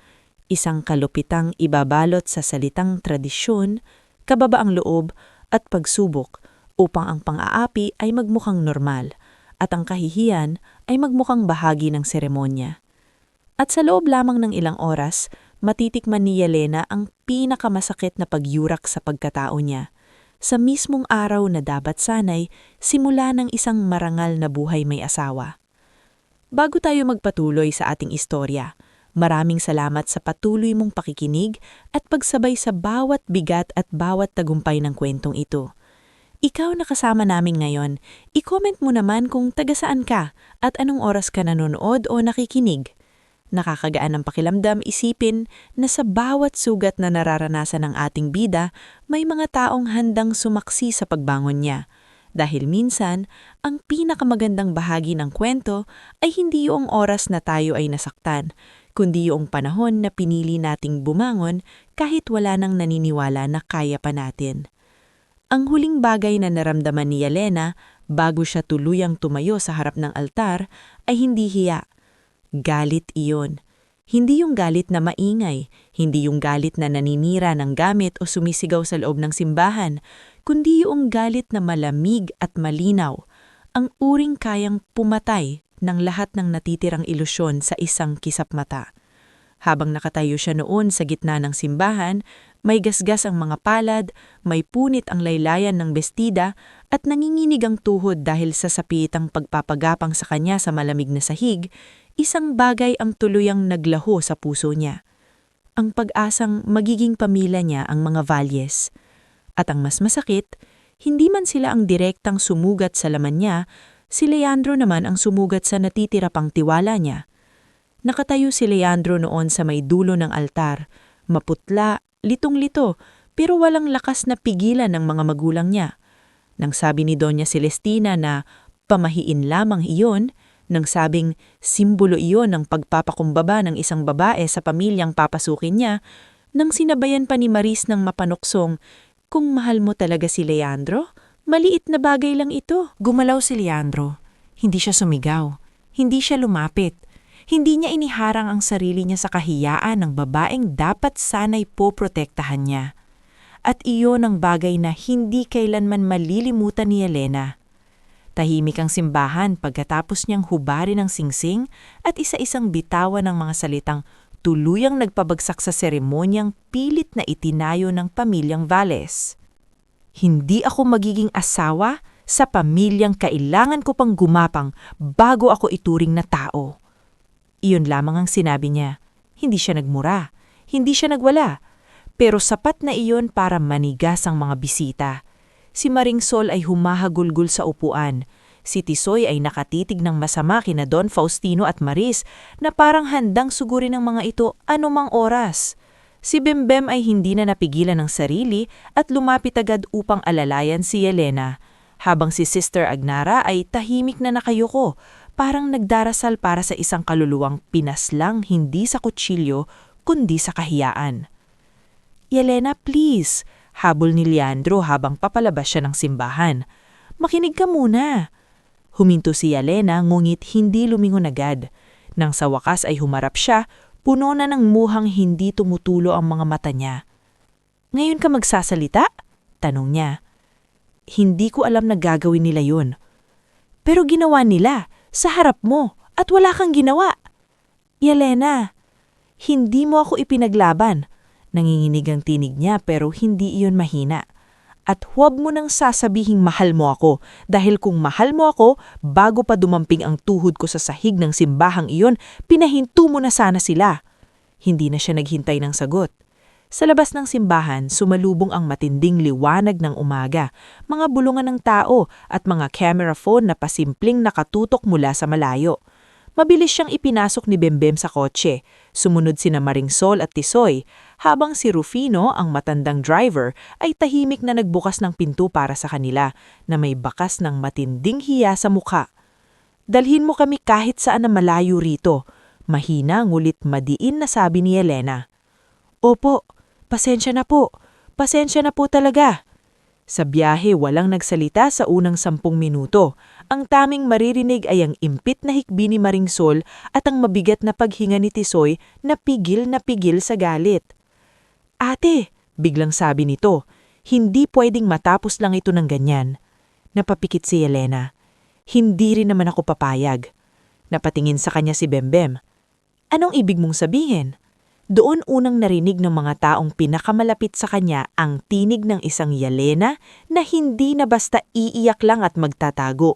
Isang kalupitang ibabalot sa salitang tradisyon, kababaang loob at pagsubok upang ang pang-aapi ay magmukhang normal at ang kahihiyan ay magmukhang bahagi ng seremonya. At sa loob lamang ng ilang oras, matitikman ni Yelena ang pinakamasakit na pagyurak sa pagkatao niya. Sa mismong araw na dapat sanay, simula ng isang marangal na buhay may asawa. Bago tayo magpatuloy sa ating istorya, maraming salamat sa patuloy mong pakikinig at pagsabay sa bawat bigat at bawat tagumpay ng kwentong ito. Ikaw na kasama namin ngayon, i-comment mo naman kung taga saan ka at anong oras ka nanonood o nakikinig. Nakakagaan ng pakilamdam isipin na sa bawat sugat na nararanasan ng ating bida, may mga taong handang sumaksi sa pagbangon niya. Dahil minsan, ang pinakamagandang bahagi ng kwento ay hindi yung oras na tayo ay nasaktan, kundi yung panahon na pinili nating bumangon kahit wala nang naniniwala na kaya pa natin. Ang huling bagay na naramdaman ni Yelena bago siya tuluyang tumayo sa harap ng altar ay hindi hiya. Galit iyon. Hindi yung galit na maingay, hindi yung galit na naninira ng gamit o sumisigaw sa loob ng simbahan, kundi yung galit na malamig at malinaw, ang uring kayang pumatay ng lahat ng natitirang ilusyon sa isang kisap mata. Habang nakatayo siya noon sa gitna ng simbahan, may gasgas ang mga palad, may punit ang laylayan ng bestida at nanginginig ang tuhod dahil sa sapitang pagpapagapang sa kanya sa malamig na sahig, isang bagay ang tuluyang naglaho sa puso niya. Ang pag-asang magiging pamilya niya ang mga Valles. At ang mas masakit, hindi man sila ang direktang sumugat sa laman niya, si Leandro naman ang sumugat sa natitira pang tiwala niya. Nakatayo si Leandro noon sa may dulo ng altar, maputla, litong-lito, pero walang lakas na pigilan ng mga magulang niya. Nang sabi ni Doña Celestina na pamahiin lamang iyon, nang sabing simbolo iyon ng pagpapakumbaba ng isang babae sa pamilyang papasukin niya, nang sinabayan pa ni Maris ng mapanuksong, kung mahal mo talaga si Leandro, maliit na bagay lang ito. Gumalaw si Leandro. Hindi siya sumigaw. Hindi siya lumapit. Hindi niya iniharang ang sarili niya sa kahiyaan ng babaeng dapat sana'y poprotektahan niya. At iyon ang bagay na hindi kailanman malilimutan ni Elena. Tahimik ang simbahan pagkatapos niyang hubarin ang singsing at isa-isang bitawan ng mga salitang tuluyang nagpabagsak sa seremonyang pilit na itinayo ng pamilyang Valles. Hindi ako magiging asawa sa pamilyang kailangan ko pang gumapang bago ako ituring na tao. Iyon lamang ang sinabi niya. Hindi siya nagmura, hindi siya nagwala, pero sapat na iyon para manigas ang mga bisita. Si Maringsol ay humahagulgol sa upuan. Si Tisoy ay nakatitig ng masama kina Don Faustino at Maris na parang handang sugurin ng mga ito anumang oras. Si Bembem ay hindi na napigilan ng sarili at lumapit agad upang alalayan si Elena, habang si Sister Agnara ay tahimik na nakayuko, parang nagdarasal para sa isang kaluluwang pinaslang hindi sa kutsilyo kundi sa kahiyaan. "Elena, please," habol ni Leandro habang papalabas siya ng simbahan. "Makinig ka muna." Huminto si Elena ngunit hindi lumingon agad. Nang sa wakas ay humarap siya, puno na ng muhang hindi tumutulo ang mga mata niya. "Ngayon ka magsasalita?" tanong niya. "Hindi ko alam na gagawin nila yun." "Pero ginawa nila, sa harap mo, at wala kang ginawa." "Elena, hindi mo ako ipinaglaban." Nanginginig ang tinig niya pero hindi iyon mahina. "At huwag mo nang sasabihing mahal mo ako dahil kung mahal mo ako, bago pa dumamping ang tuhod ko sa sahig ng simbahang iyon, pinahinto mo na sana sila." Hindi na siya naghintay ng sagot. Sa labas ng simbahan, sumalubong ang matinding liwanag ng umaga, mga bulungan ng tao at mga camera phone na pasimpleng nakatutok mula sa malayo. Mabilis siyang ipinasok ni Bembem sa kotse. Sumunod sina Maringsol at Tisoy, habang si Rufino, ang matandang driver, ay tahimik na nagbukas ng pinto para sa kanila na may bakas ng matinding hiya sa mukha. "Dalhin mo kami kahit saan na malayo rito," mahina ngulit madiin na sabi ni Elena. "Opo, pasensya na po. Pasensya na po talaga." Sa biyahe walang nagsalita sa unang 10 minuto. Ang taming maririnig ay ang impit na hikbi ni Maringsol at ang mabigat na paghinga ni Tisoy na pigil sa galit. "Ate," biglang sabi nito, "hindi pwedeng matapos lang ito ng ganyan." Napapikit si Elena. "Hindi rin naman ako papayag." Napatingin sa kanya si Bembem. "Anong ibig mong sabihin?" Doon unang narinig ng mga taong pinakamalapit sa kanya ang tinig ng isang Yelena na hindi na basta iiyak lang at magtatago.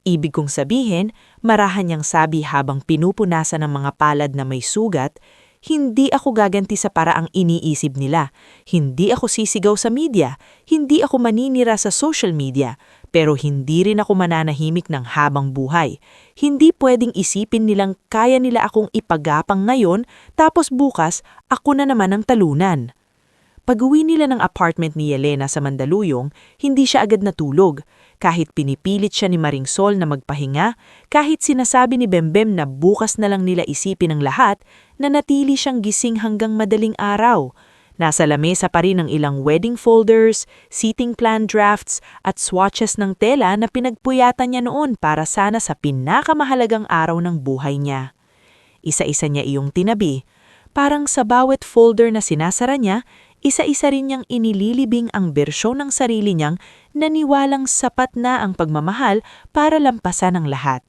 Ibig kong sabihin, marahan niyang sabi habang pinupunasan ng mga palad na may sugat, "Hindi ako gaganti sa paraang iniisip nila. Hindi ako sisigaw sa media. Hindi ako maninira sa social media. Pero hindi rin ako mananahimik ng habang buhay. Hindi pwedeng isipin nilang kaya nila akong ipagapang ngayon tapos bukas ako na naman ang talunan." Pag-uwi nila ng apartment ni Elena sa Mandaluyong, hindi siya agad natulog. Kahit pinipilit siya ni Maringsol na magpahinga, kahit sinasabi ni Bembem na bukas na lang nila isipin ang lahat, nanatili siyang gising hanggang madaling araw. Nasa lamesa pa rin ang ilang wedding folders, seating plan drafts at swatches ng tela na pinagpuyatan niya noon para sana sa pinakamahalagang araw ng buhay niya. Isa-isa niya iyong tinabi. Parang sa bawat folder na sinasara niya, isa-isa rin niyang inililibing ang bersyon ng sarili niyang naniwalang sapat na ang pagmamahal para lampasan ang lahat.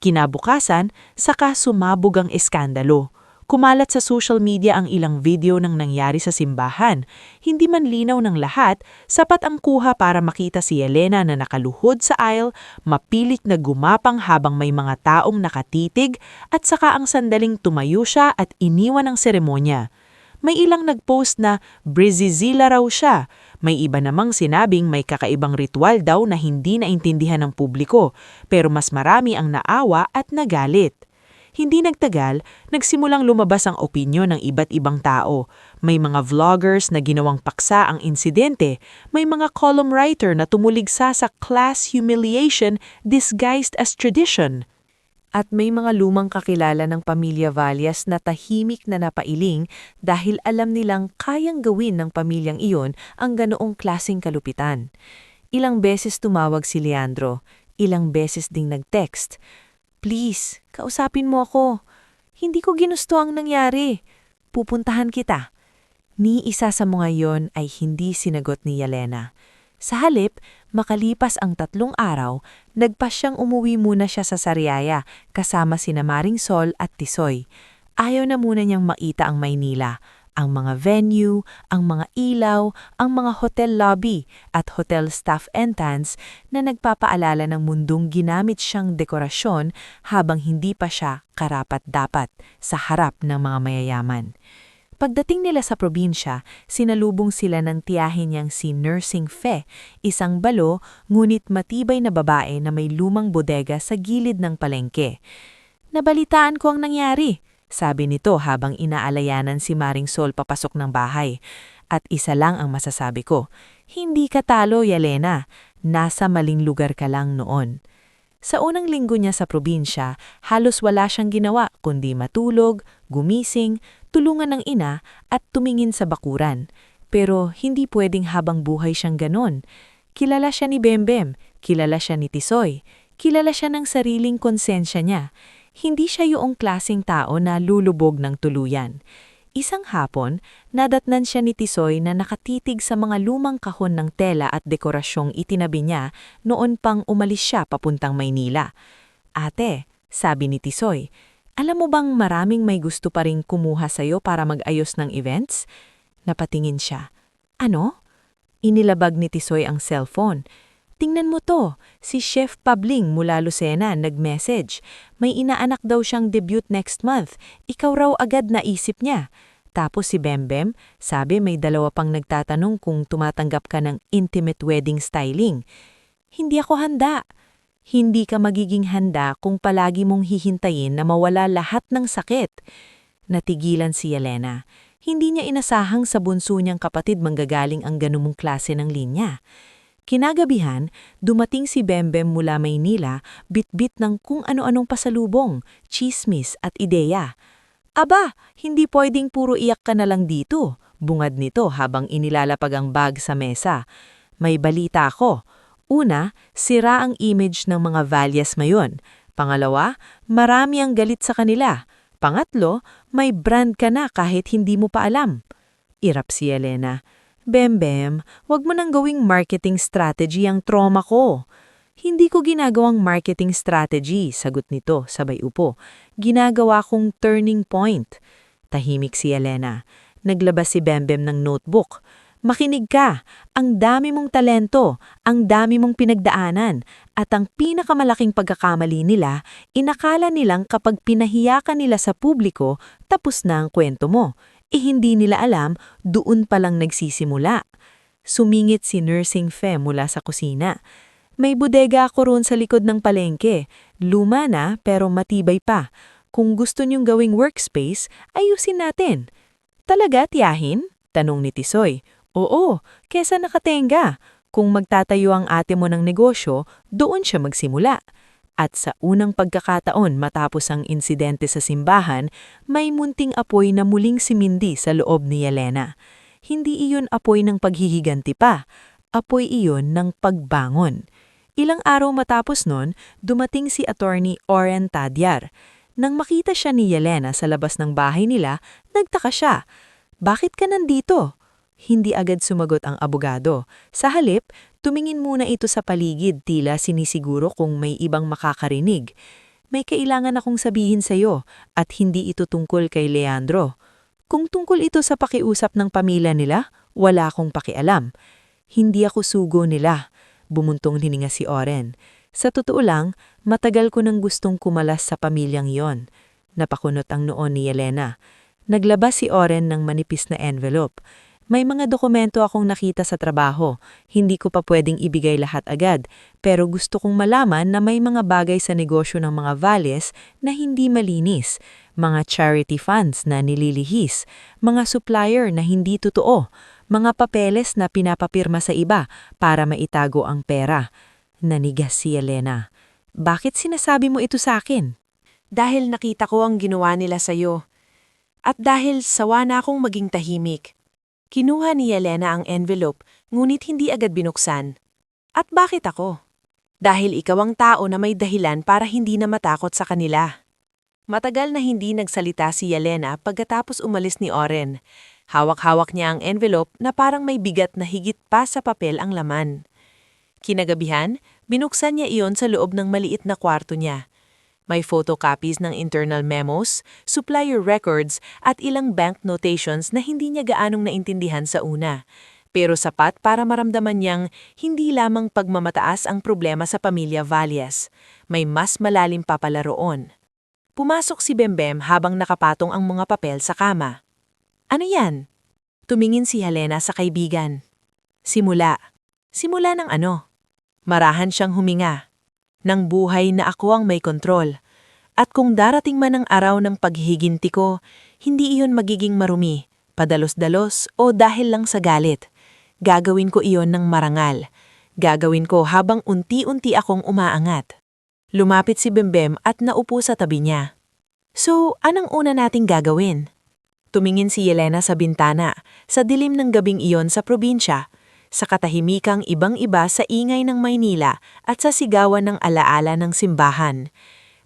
Kinabukasan, saka sumabog ang eskandalo. Kumalat sa social media ang ilang video ng nangyari sa simbahan. Hindi man linaw ng lahat, sapat ang kuha para makita si Elena na nakaluhod sa aisle, mapilit na gumapang habang may mga taong nakatitig at saka ang sandaling tumayo siya at iniwan ang seremonya. May ilang nagpost na Brizizila raw siya. May iba namang sinabing may kakaibang ritual daw na hindi naintindihan ng publiko, pero mas marami ang naawa at nagalit. Hindi nagtagal, nagsimulang lumabas ang opinyon ng iba't ibang tao. May mga vloggers na ginawang paksa ang insidente, may mga column writer na tumuligsa sa class humiliation disguised as tradition. At may mga lumang kakilala ng pamilya Valles na tahimik na napailing dahil alam nilang kayang gawin ng pamilyang iyon ang ganoong klaseng kalupitan. Ilang beses tumawag si Leandro. Ilang beses ding nag-text. Please, kausapin mo ako. Hindi ko ginusto ang nangyari. Pupuntahan kita. Ni isa sa mga yon ay hindi sinagot ni Yelena. Sa halip, makalipas ang 3 araw, nagpasyang umuwi muna siya sa Sariaya kasama sina Maring Sol at Tisoy. Ayaw na muna niyang makita ang Maynila, ang mga venue, ang mga ilaw, ang mga hotel lobby at hotel staff entrance na nagpapaalala ng mundong ginamit siyang dekorasyon habang hindi pa siya karapat-dapat sa harap ng mga mayayaman. Pagdating nila sa probinsya, sinalubong sila ng tiyahin niyang si Nursing Fe, isang balo ngunit matibay na babae na may lumang bodega sa gilid ng palengke. Nabalitaan ko ang nangyari, sabi nito habang inaalayanan si Maring Sol papasok ng bahay. At isa lang ang masasabi ko, hindi ka talo, Yelena. Nasa maling lugar ka lang noon. Sa unang linggo niya sa probinsya, halos wala siyang ginawa kundi matulog, gumising, tulungan ng ina at tumingin sa bakuran. Pero hindi pwedeng habang buhay siyang ganon. Kilala siya ni Bembem, kilala siya ni Tisoy, kilala siya ng sariling konsensya niya. Hindi siya yung klaseng tao na lulubog ng tuluyan. Isang hapon, nadatnan siya ni Tisoy na nakatitig sa mga lumang kahon ng tela at dekorasyong itinabi niya noon pang umalis siya papuntang Maynila. Ate, sabi ni Tisoy, alam mo bang maraming may gusto pa ring kumuha sa'yo para mag-ayos ng events? Napatingin siya. Ano? Inilabag ni Tisoy ang cellphone. Tingnan mo to, si Chef Pabling mula Lucena nag-message. May inaanak daw siyang debut next month. Ikaw raw agad naisip niya. Tapos si Bembem, sabi may 2 pang nagtatanong kung tumatanggap ka ng intimate wedding styling. Hindi ako handa. Hindi ka magiging handa kung palagi mong hihintayin na mawala lahat ng sakit. Natigilan si Yelena. Hindi niya inasahang sa bunso niyang kapatid manggagaling ang ganumong klase ng linya. Kinagabihan, dumating si Bembem mula Maynila, bit-bit ng kung ano-anong pasalubong, chismis at ideya. Aba, hindi pwedeng puro iyak ka na lang dito, bungad nito habang inilalapag ang bag sa mesa. May balita ako. Una, sira ang image ng mga Valyas ngayon. Pangalawa, marami ang galit sa kanila. Pangatlo, may brand ka na kahit hindi mo pa alam. Irap si Yelena. Bembem, wag mo nang gawing marketing strategy ang trauma ko. Hindi ko ginagawang marketing strategy, sagot nito sabay upo. Ginagawa kong turning point. Tahimik si Yelena. Naglabas si Bembem ng notebook. Makinig ka, ang dami mong talento, ang dami mong pinagdaanan, at ang pinakamalaking pagkakamali nila, inakala nilang kapag pinahiya ka nila sa publiko, tapos na ang kwento mo. Hindi nila alam, doon palang nagsisimula. Sumingit si Nursing Fe mula sa kusina. May bodega ako roon sa likod ng palengke. Luma na pero matibay pa. Kung gusto niyong gawing workspace, ayusin natin. Talaga, tiyahin? Tanong ni Tisoy. Oo, kesa nakatenga. Kung magtatayo ang ate mo ng negosyo, doon siya magsimula. At sa unang pagkakataon matapos ang insidente sa simbahan, may munting apoy na muling simindi sa loob ni Yelena. Hindi iyon apoy ng paghihiganti pa, apoy iyon ng pagbangon. Ilang araw matapos nun, dumating si Attorney Oren Tadyar. Nang makita siya ni Yelena sa labas ng bahay nila, nagtaka siya. Bakit ka nandito? Hindi agad sumagot ang abogado. Sa halip, tumingin muna ito sa paligid tila sinisiguro kung may ibang makakarinig. May kailangan akong sabihin sa iyo at hindi ito tungkol kay Leandro. Kung tungkol ito sa pakiusap ng pamilya nila, wala akong pakialam. Hindi ako sugo nila, bumuntong hininga si Oren. Sa totoo lang, matagal ko nang gustong kumalas sa pamilyang iyon. Napakunot ang noon ni Yelena. Naglabas si Oren ng manipis na envelope. May mga dokumento akong nakita sa trabaho. Hindi ko pa pwedeng ibigay lahat agad, pero gusto kong malaman na may mga bagay sa negosyo ng mga Valyas na hindi malinis, mga charity funds na nililihis, mga supplier na hindi totoo, mga papeles na pinapapirma sa iba para maitago ang pera. Nanigas si Yelena. Bakit sinasabi mo ito sa akin? Dahil nakita ko ang ginawa nila sa'yo. At dahil sawa na akong maging tahimik. Kinuha ni Yelena ang envelope, ngunit hindi agad binuksan. At bakit ako? Dahil ikaw ang tao na may dahilan para hindi na matakot sa kanila. Matagal na hindi nagsalita si Yelena pagkatapos umalis ni Oren. Hawak-hawak niya ang envelope na parang may bigat na higit pa sa papel ang laman. Kinagabihan, binuksan niya iyon sa loob ng maliit na kwarto niya. May photocopies ng internal memos, supplier records at ilang bank notations na hindi niya gaanong naintindihan sa una. Pero sapat para maramdaman niyang hindi lamang pagmamataas ang problema sa pamilya Valles. May mas malalim pa pala roon. Pumasok si Bembem habang nakapatong ang mga papel sa kama. Ano yan? Tumingin si Helena sa kaibigan. Simula. Simula ng ano? Marahan siyang huminga. Ng buhay na ako ang may kontrol. At kung darating man ang araw ng paghihinti ko, hindi iyon magiging marumi, padalos-dalos o dahil lang sa galit. Gagawin ko iyon ng marangal. Gagawin ko habang unti-unti akong umaangat. Lumapit si Bembem at naupo sa tabi niya. So, anong una nating gagawin? Tumingin si Yelena sa bintana, sa dilim ng gabing iyon sa probinsya, sa katahimikang ibang-iba sa ingay ng Maynila at sa sigawan ng alaala ng simbahan.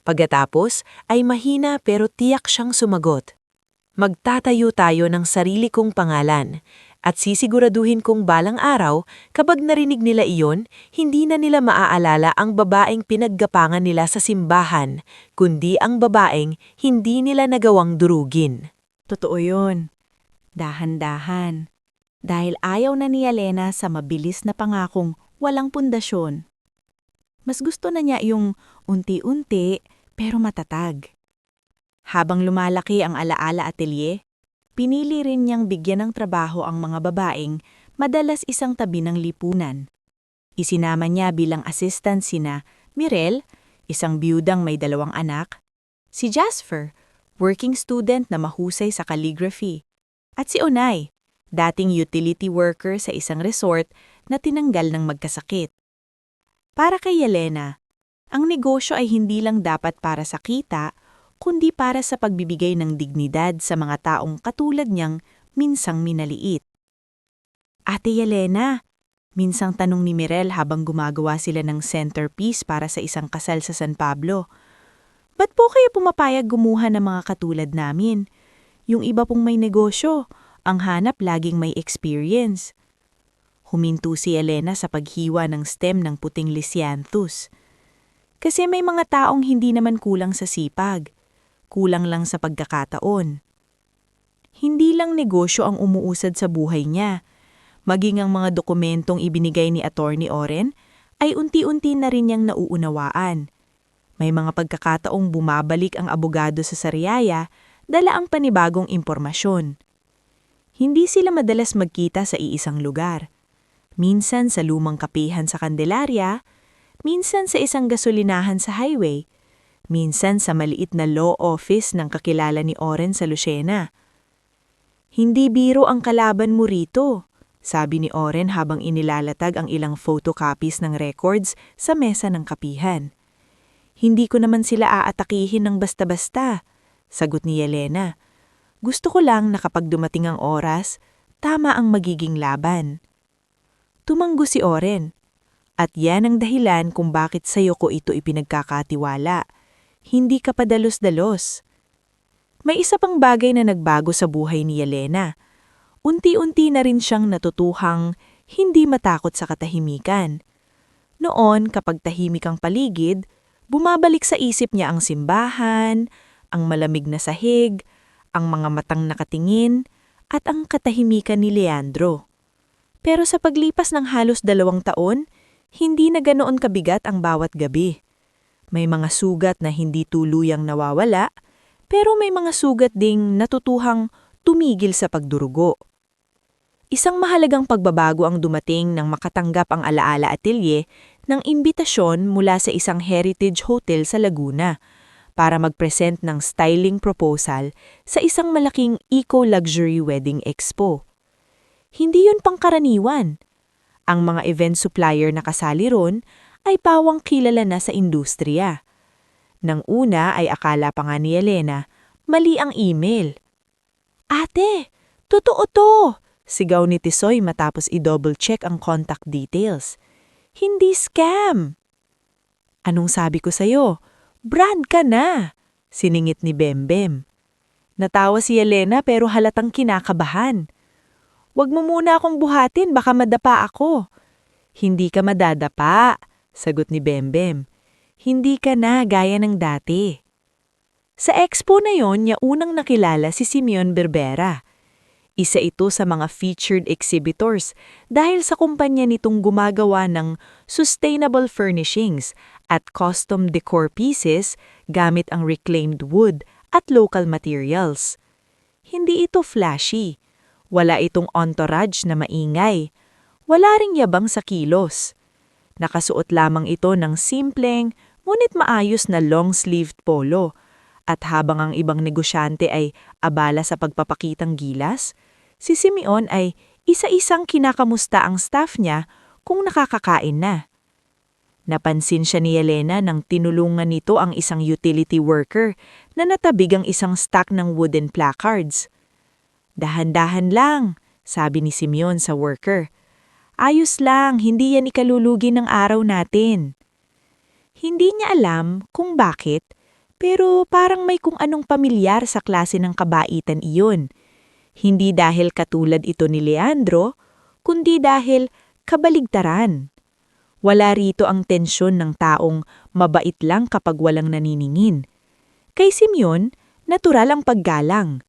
Pagkatapos ay mahina pero tiyak siyang sumagot. Magtatayo tayo ng sarili kong pangalan at sisiguraduhin kong balang araw kapag narinig nila iyon, hindi na nila maaalala ang babaeng pinaggapangan nila sa simbahan, kundi ang babaeng hindi nila nagawang durugin. Totoo yun. Dahan-dahan. Dahil ayaw na ni Yelena sa mabilis na pangakong walang pundasyon. Mas gusto na niya yung unti-unti pero matatag. Habang lumalaki ang Alaala Atelier, pinili rin niyang bigyan ng trabaho ang mga babaeng madalas isang tabi ng lipunan. Isinama niya bilang assistant sina Mirel, isang biyudang may 2 anak, si Jasper, working student na mahusay sa calligraphy, at si Onay, dating utility worker sa isang resort na tinanggal ng magkasakit. Para kay Yelena, ang negosyo ay hindi lang dapat para sa kita, kundi para sa pagbibigay ng dignidad sa mga taong katulad niyang minsang minaliit. Ate Yelena, minsang tanong ni Mirel habang gumagawa sila ng centerpiece para sa isang kasal sa San Pablo. Ba't po kayo pumapayag gumuha ng mga katulad namin? Yung iba pong may negosyo, ang hanap laging may experience. Huminto si Elena sa paghiwa ng stem ng puting lisianthus. Kasi may mga taong hindi naman kulang sa sipag. Kulang lang sa pagkakataon. Hindi lang negosyo ang umuusad sa buhay niya. Maging ang mga dokumentong ibinigay ni Attorney Oren ay unti-unti na rin niyang nauunawaan. May mga pagkakataong bumabalik ang abogado sa Sariaya, dala ang panibagong impormasyon. Hindi sila madalas magkita sa iisang lugar. Minsan sa lumang kapihan sa Candelaria, minsan sa isang gasolinahan sa highway, minsan sa maliit na law office ng kakilala ni Oren sa Lucena. Hindi biro ang kalaban mo rito, sabi ni Oren habang inilalatag ang ilang photocopies ng records sa mesa ng kapihan. Hindi ko naman sila aatakihin ng basta-basta, sagot ni Yelena. Gusto ko lang na kapag dumating ang oras, tama ang magiging laban. Tumanggo si Oren, at yan ang dahilan kung bakit sa'yo ko ito ipinagkakatiwala. Hindi ka padalos-dalos. May isa pang bagay na nagbago sa buhay ni Yelena. Unti-unti na rin siyang natutuhang hindi matakot sa katahimikan. Noon, kapag tahimik ang paligid, bumabalik sa isip niya ang simbahan, ang malamig na sahig, ang mga matang nakatingin, at ang katahimikan ni Leandro. Pero sa paglipas ng halos 2 taon, hindi na ganoon kabigat ang bawat gabi. May mga sugat na hindi tuluyang nawawala, pero may mga sugat ding natutuhang tumigil sa pagdurugo. Isang mahalagang pagbabago ang dumating nang makatanggap ang Alaala Atelier ng imbitasyon mula sa isang heritage hotel sa Laguna para mag-present ng styling proposal sa isang malaking eco-luxury wedding expo. Hindi yun pangkaraniwan. Ang mga event supplier na kasali ron ay pawang kilala na sa industriya. Nang una ay akala pa nga ni Yelena, mali ang email. Ate, totoo to! Sigaw ni Tisoy matapos i-double check ang contact details. Hindi scam! Anong sabi ko sa'yo? Brand ka na! Siningit ni Bembem. Natawa si Yelena pero halatang kinakabahan. Huwag mo muna akong buhatin, baka madapa ako. Hindi ka madadapa, sagot ni Bembem. Hindi ka na gaya ng dati. Sa expo na yon, niya unang nakilala si Simeon Berbera. Isa ito sa mga featured exhibitors dahil sa kumpanya nitong gumagawa ng sustainable furnishings at custom decor pieces gamit ang reclaimed wood at local materials. Hindi ito flashy. Wala itong entourage na maingay. Wala ring yabang sa kilos. Nakasuot lamang ito ng simpleng, ngunit maayos na long-sleeved polo. At habang ang ibang negosyante ay abala sa pagpapakitang gilas, si Simeon ay isa-isang kinakamusta ang staff niya kung nakakakain na. Napansin siya ni Yelena nang tinulungan nito ang isang utility worker na natabig ang isang stack ng wooden placards. Dahan-dahan lang, sabi ni Simeon sa worker. Ayos lang, hindi yan ikalulugi ng araw natin. Hindi niya alam kung bakit, pero parang may kung anong pamilyar sa klase ng kabaitan iyon. Hindi dahil katulad ito ni Leandro, kundi dahil kabaligtaran. Wala rito ang tensyon ng taong mabait lang kapag walang naniningin. Kay Simeon, natural ang paggalang.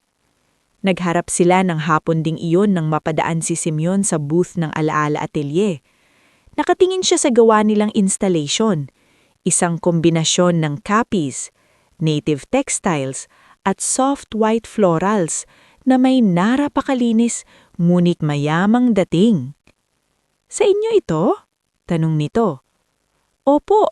Nagharap sila ng hapon ding iyon nang mapadaan si Simeon sa booth ng Alaala Atelier. Nakatingin siya sa gawa nilang installation, isang kombinasyon ng cappies, native textiles, at soft white florals na may napakalinis ngunit mayamang dating. Sa inyo ito? Tanong nito. Opo.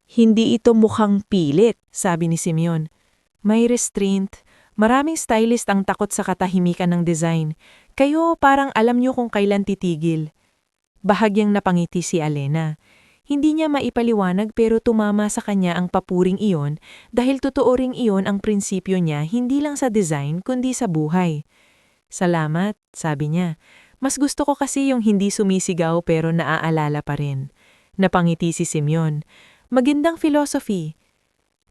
Hindi ito mukhang pilit, sabi ni Simeon. May restraint. Maraming stylist ang takot sa katahimikan ng design. Kayo parang alam niyo kung kailan titigil. Bahagyang napangiti si Alena. Hindi niya maipaliwanag pero tumama sa kanya ang papuring iyon dahil totoo ring iyon ang prinsipyo niya hindi lang sa design kundi sa buhay. Salamat, sabi niya. Mas gusto ko kasi yung hindi sumisigaw pero naaalala pa rin. Napangiti si Simeon. Magandang philosophy.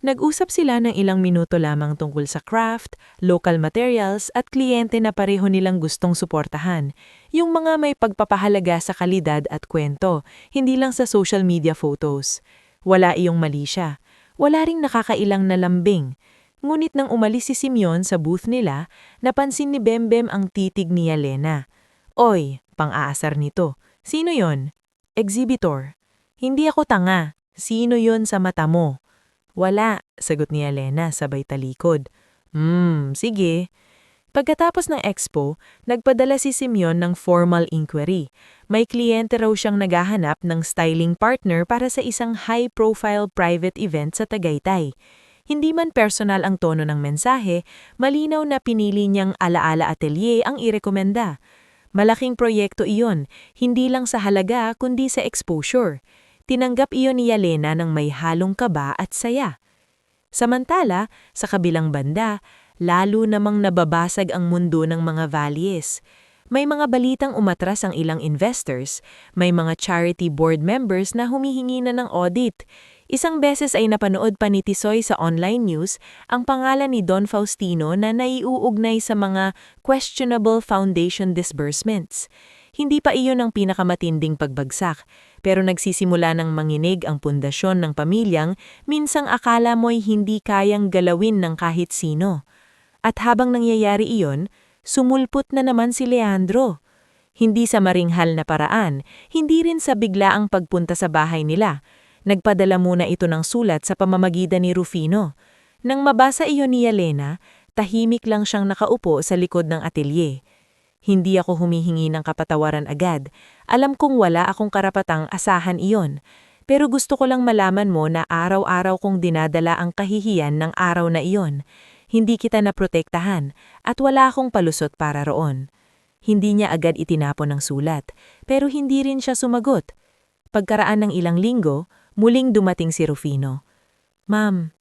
Nag-usap sila ng ilang minuto lamang tungkol sa craft, local materials at kliyente na pareho nilang gustong suportahan. Yung mga may pagpapahalaga sa kalidad at kwento, hindi lang sa social media photos. Wala iyong mali siya. Wala ring nakakailang na lambing. Ngunit nang umalis si Simeon sa booth nila, napansin ni Bembem ang titig ni Yelena. Oy, pang-aasar nito. Sino yon? Exhibitor. Hindi ako tanga. Sino yon sa mata mo? Wala, sagot ni Yelena sabay talikod. Sige. Pagkatapos ng expo, nagpadala si Simeon ng formal inquiry. May kliyente raw siyang naghahanap ng styling partner para sa isang high-profile private event sa Tagaytay. Hindi man personal ang tono ng mensahe, malinaw na pinili niyang Alaala Atelier ang irekomenda. Malaking proyekto iyon, hindi lang sa halaga kundi sa exposure. Tinanggap iyon ni Yelena ng may halong kaba at saya. Samantala, sa kabilang banda, lalo namang nababasag ang mundo ng mga values. May mga balitang umatras ang ilang investors, may mga charity board members na humihingi na ng audit. Isang beses ay napanood pa ni Tisoy sa online news ang pangalan ni Don Faustino na naiuugnay sa mga questionable foundation disbursements. Hindi pa iyon ang pinakamatinding pagbagsak, pero nagsisimula ng manginig ang pundasyon ng pamilyang minsang akala mo'y hindi kayang galawin ng kahit sino. At habang nangyayari iyon, sumulpot na naman si Leandro. Hindi sa maringhal na paraan, hindi rin sa biglaang pagpunta sa bahay nila. Nagpadala muna ito ng sulat sa pamamagitan ni Rufino. Nang mabasa iyon ni Yelena, tahimik lang siyang nakaupo sa likod ng atelier. Hindi ako humihingi ng kapatawaran agad. Alam kong wala akong karapatang asahan iyon. Pero gusto ko lang malaman mo na araw-araw kong dinadala ang kahihiyan ng araw na iyon. Hindi kita naprotektahan at wala akong palusot para roon. Hindi niya agad itinapon ang sulat, pero hindi rin siya sumagot. Pagkaraan ng ilang linggo, muling dumating si Rufino. Ma'am,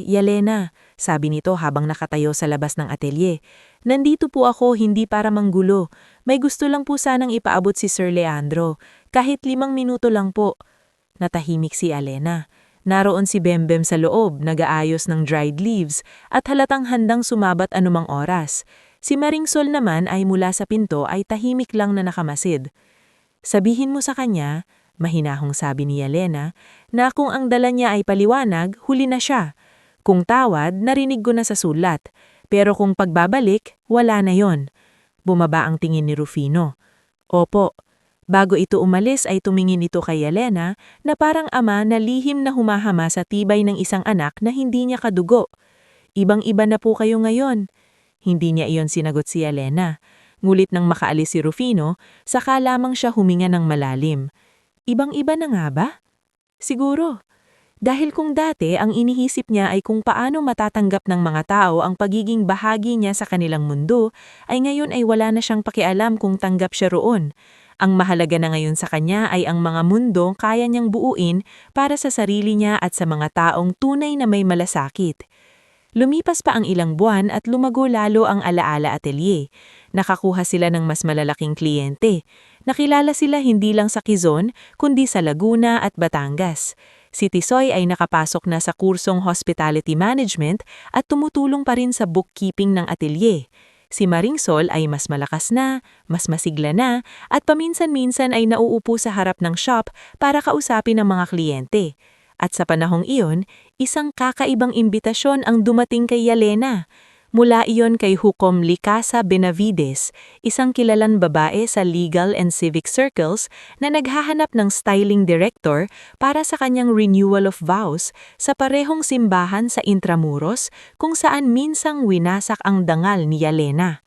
Yelena, sabi nito habang nakatayo sa labas ng atelier. Nandito po ako hindi para manggulo. May gusto lang po sanang ipaabot si Sir Leandro. Kahit 5 minuto lang po. Natahimik si Alena. Naroon si Bembem sa loob, nag-aayos ng dried leaves at halatang handang sumabat anumang oras. Si Maringsol naman ay mula sa pinto ay tahimik lang na nakamasid. Sabihin mo sa kanya, mahinahong sabi ni Yelena, na kung ang dala niya ay paliwanag, huli na siya. Kung tawad, narinig ko na sa sulat. Pero kung pagbabalik, wala na yon. Bumaba ang tingin ni Rufino. Opo. Bago ito umalis ay tumingin ito kay Yelena na parang ama na lihim na humahama sa tibay ng isang anak na hindi niya kadugo. Ibang-iba na po kayo ngayon. Hindi niya iyon sinagot si Yelena. Ngulit nang makaalis si Rufino, saka lamang siya huminga ng malalim. Ibang-iba na nga ba? Siguro. Dahil kung dati ang inihisip niya ay kung paano matatanggap ng mga tao ang pagiging bahagi niya sa kanilang mundo, ay ngayon ay wala na siyang pakialam kung tanggap siya roon. Ang mahalaga na ngayon sa kanya ay ang mga mundong kaya niyang buuin para sa sarili niya at sa mga taong tunay na may malasakit. Lumipas pa ang ilang buwan at lumago lalo ang Alaala Atelier. Nakakuha sila ng mas malalaking kliyente. Nakilala sila hindi lang sa Quezon, kundi sa Laguna at Batangas. Si Tisoy ay nakapasok na sa kursong Hospitality Management at tumutulong pa rin sa bookkeeping ng atelier. Si Maringsol ay mas malakas na, mas masigla na, at paminsan-minsan ay nauupo sa harap ng shop para kausapin ang mga kliyente. At sa panahong iyon, isang kakaibang imbitasyon ang dumating kay Yelena. Mula iyon kay Hukom Licasa Benavides, isang kilalang babae sa legal and civic circles na naghahanap ng styling director para sa kanyang renewal of vows sa parehong simbahan sa Intramuros kung saan minsang winasak ang dangal ni Yelena.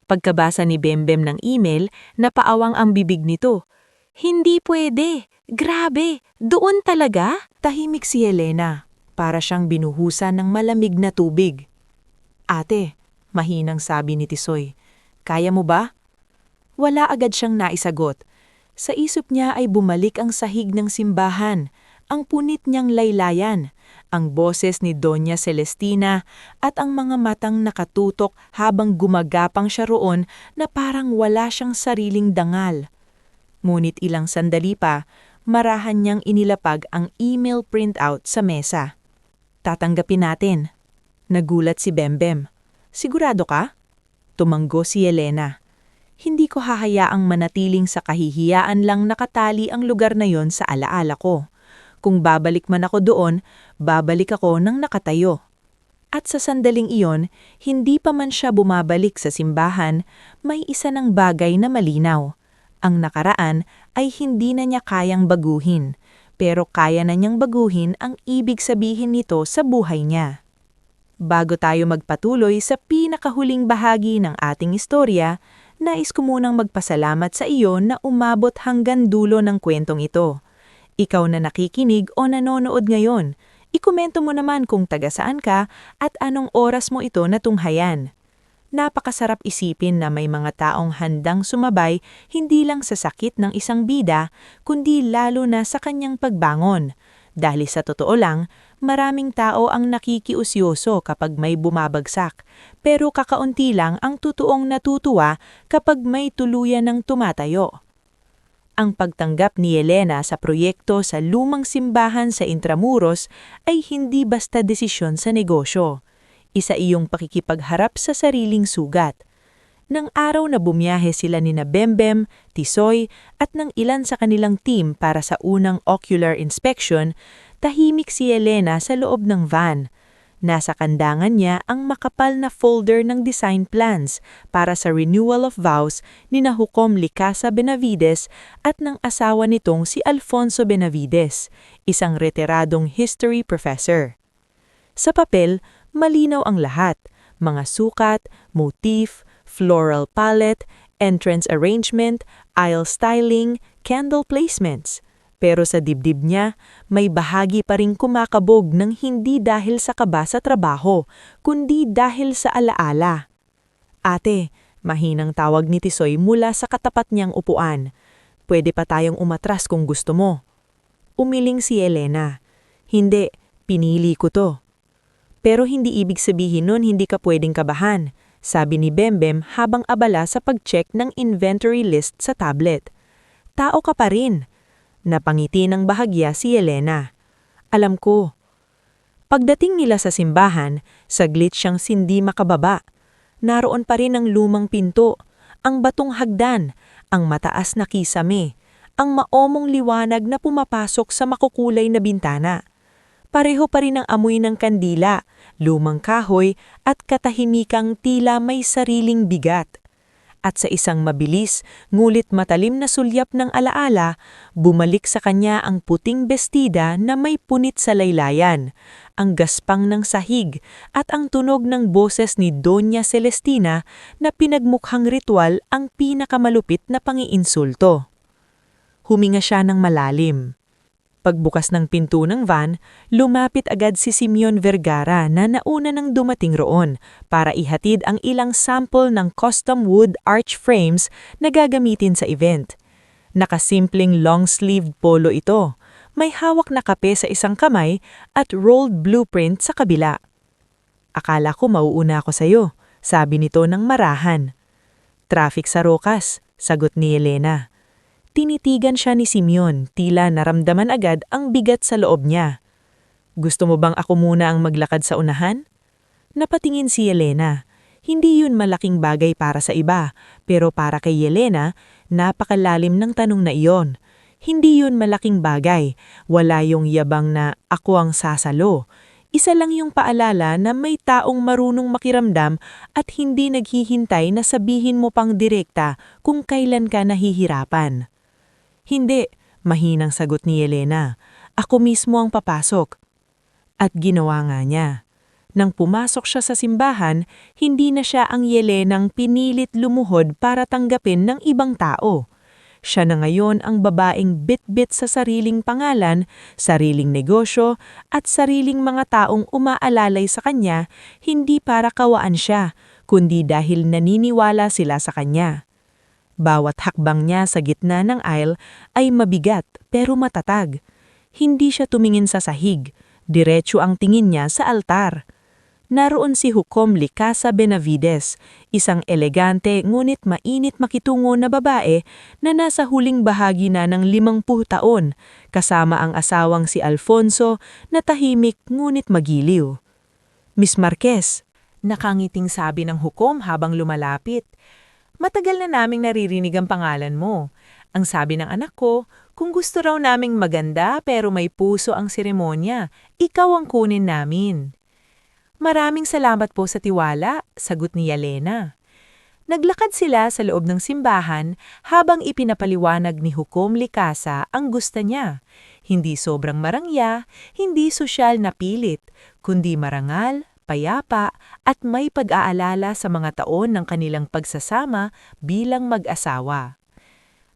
Pagkabasa ni Bembem ng email, napaawang ang bibig nito. Hindi pwede! Grabe! Doon talaga? Tahimik si Yelena, para siyang binuhusan ng malamig na tubig. Ate, mahinang sabi ni Tisoy, kaya mo ba? Wala agad siyang naisagot. Sa isip niya ay bumalik ang sahig ng simbahan, ang punit niyang laylayan, ang boses ni Doña Celestina at ang mga matang nakatutok habang gumagapang siya roon na parang wala siyang sariling dangal. Ngunit ilang sandali pa, marahan niyang inilapag ang email printout sa mesa. Tatanggapin natin. Nagulat si Bembem. Sigurado ka? Tumanggo si Yelena. Hindi ko hahayaang manatiling sa kahihiyaan lang nakatali ang lugar na yon sa alaala ko. Kung babalik man ako doon, babalik ako ng nakatayo. At sa sandaling iyon, hindi pa man siya bumabalik sa simbahan, may isa ng bagay na malinaw. Ang nakaraan ay hindi na niya kayang baguhin, pero kaya na niyang baguhin ang ibig sabihin nito sa buhay niya. Bago tayo magpatuloy sa pinakahuling bahagi ng ating istorya, nais ko munang magpasalamat sa iyo na umabot hanggang dulo ng kwentong ito. Ikaw na nakikinig o nanonood ngayon, ikomento mo naman kung taga saan ka at anong oras mo ito natunghayan. Napakasarap isipin na may mga taong handang sumabay hindi lang sa sakit ng isang bida, kundi lalo na sa kanyang pagbangon. Dahil sa totoo lang, maraming tao ang nakikiusyoso kapag may bumabagsak, pero kakaunti lang ang totoong natutuwa kapag may tuluyan ng tumatayo. Ang pagtanggap ni Yelena sa proyekto sa lumang simbahan sa Intramuros ay hindi basta desisyon sa negosyo. Isa iyong pakikipagharap sa sariling sugat. Nang araw na bumiyahe sila ni Bembem, Tisoy at ng ilan sa kanilang team para sa unang ocular inspection, tahimik si Yelena sa loob ng van. Nasa kandangan niya ang makapal na folder ng design plans para sa renewal of vows ni Hukom Licasa Benavides at ng asawa nitong si Alfonso Benavides, isang retiradong history professor. Sa papel, malinaw ang lahat, mga sukat, motif, floral palette, entrance arrangement, aisle styling, candle placements. Pero sa dibdib niya, may bahagi pa ring kumakabog ng hindi dahil sa kaba sa trabaho, kundi dahil sa alaala. Ate, mahinang tawag ni Tisoy mula sa katapat niyang upuan. Pwede pa tayong umatras kung gusto mo. Umiling si Yelena. Hindi, pinili ko to. Pero hindi ibig sabihin nun hindi ka pwedeng kabahan, sabi ni Bembem habang abala sa pag-check ng inventory list sa tablet. Tao ka pa rin. Napangiti ng bahagya si Yelena. Alam ko. Pagdating nila sa simbahan, saglit siyang sindi makababa. Naroon pa rin ang lumang pinto, ang batong hagdan, ang mataas na kisame, ang maomong liwanag na pumapasok sa makukulay na bintana. Pareho pa rin ang amoy ng kandila, lumang kahoy at katahimikang tila may sariling bigat. At sa isang mabilis, ngulit matalim na sulyap ng alaala, bumalik sa kanya ang puting bestida na may punit sa laylayan, ang gaspang ng sahig at ang tunog ng boses ni Doña Celestina na pinagmukhang ritual ang pinakamalupit na pangiinsulto. Huminga siya ng malalim. Pagbukas ng pinto ng van, lumapit agad si Simeon Vergara na nauna nang dumating roon para ihatid ang ilang sample ng custom wood arch frames na gagamitin sa event. Nakasimpleng long-sleeved polo ito, may hawak na kape sa isang kamay at rolled blueprint sa kabila. Akala ko mauuna ako sa'yo, sabi nito ng marahan. Traffic sa Rocas, sagot ni Yelena. Tinitigan siya ni Simeon, tila naramdaman agad ang bigat sa loob niya. Gusto mo bang ako muna ang maglakad sa unahan? Napatingin si Yelena. Hindi yun malaking bagay para sa iba, pero para kay Yelena, napakalalim ng tanong na iyon. Hindi yun malaking bagay, wala yung yabang na ako ang sasalo. Isa lang yung paalala na may taong marunong makiramdam at hindi naghihintay na sabihin mo pang direkta kung kailan ka nahihirapan. Hindi, mahinang sagot ni Yelena. Ako mismo ang papasok. At ginawa nga niya. Nang pumasok siya sa simbahan, hindi na siya ang Yelenang pinilit lumuhod para tanggapin ng ibang tao. Siya na ngayon ang babaeng bit-bit sa sariling pangalan, sariling negosyo, at sariling mga taong umaalalay sa kanya, hindi para kawaan siya, kundi dahil naniniwala sila sa kanya. Bawat hakbang niya sa gitna ng aisle ay mabigat pero matatag. Hindi siya tumingin sa sahig, diretso ang tingin niya sa altar. Naroon si Hukom Licasa Benavides, isang elegante ngunit mainit makitungo na babae na nasa huling bahagi na ng 50 taon, kasama ang asawang si Alfonso na tahimik ngunit magiliw. Miss Marquez, nakangiting sabi ng Hukom habang lumalapit. Matagal na naming naririnig ang pangalan mo. Ang sabi ng anak ko, kung gusto raw naming maganda pero may puso ang seremonya, ikaw ang kunin namin. Maraming salamat po sa tiwala, sagot ni Yelena. Naglakad sila sa loob ng simbahan habang ipinapaliwanag ni Hukom Licasa ang gusto niya. Hindi sobrang marangya, hindi sosyal na pilit, kundi marangal, payapa at may pag-aalala sa mga taon ng kanilang pagsasama bilang mag-asawa.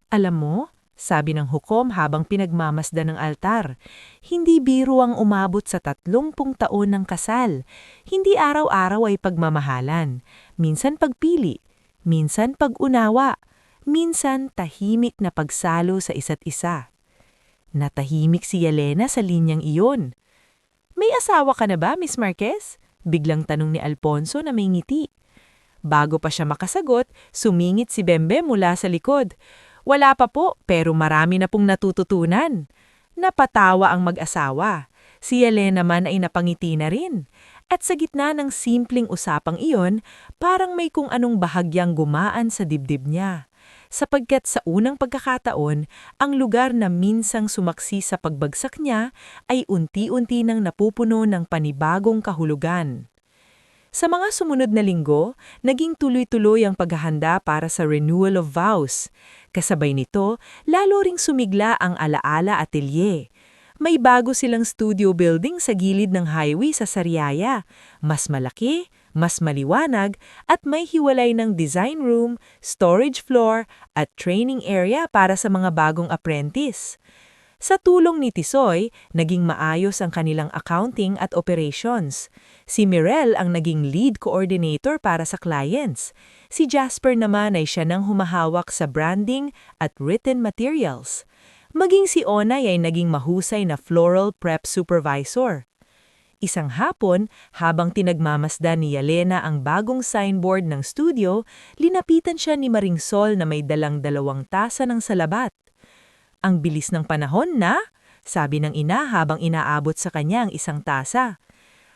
Alam mo, sabi ng Hukom habang pinagmamasdan ng altar, hindi biro ang umabot sa 30 taon ng kasal. Hindi araw-araw ay pagmamahalan, minsan pagpili, minsan pag-unawa, minsan tahimik na pagsalo sa isa't isa. Natahimik si Yelena sa linyang iyon. May asawa ka na ba, Miss Marquez? Biglang tanong ni Alfonso na may ngiti. Bago pa siya makasagot, sumingit si Bembe mula sa likod. Wala pa po, pero marami na pong natututunan. Napatawa ang mag-asawa. Si Yelena naman ay napangiti na rin. At sa gitna ng simpleng usapang iyon, parang may kung anong bahagyang gumaan sa dibdib niya. Sapagkat sa unang pagkakataon, ang lugar na minsang sumaksi sa pagbagsak niya ay unti-unti nang napupuno ng panibagong kahulugan. Sa mga sumunod na linggo, naging tuloy-tuloy ang paghahanda para sa renewal of vows. Kasabay nito, lalo ring sumigla ang Alaala Atelier. May bago silang studio building sa gilid ng highway sa Sariaya. Mas malaki, mas maliwanag, at may hiwalay ng design room, storage floor, at training area para sa mga bagong apprentice. Sa tulong ni Tisoy, naging maayos ang kanilang accounting at operations. Si Mirel ang naging lead coordinator para sa clients. Si Jasper naman ay siya nang humahawak sa branding at written materials. Maging si Onay ay naging mahusay na floral prep supervisor. Isang hapon, habang tinagmamasdan ni Yelena ang bagong signboard ng studio, linapitan siya ni Maringsol na may dalang 2 tasa ng salabat. Ang bilis ng panahon na, sabi ng ina habang inaabot sa kanya ang isang tasa.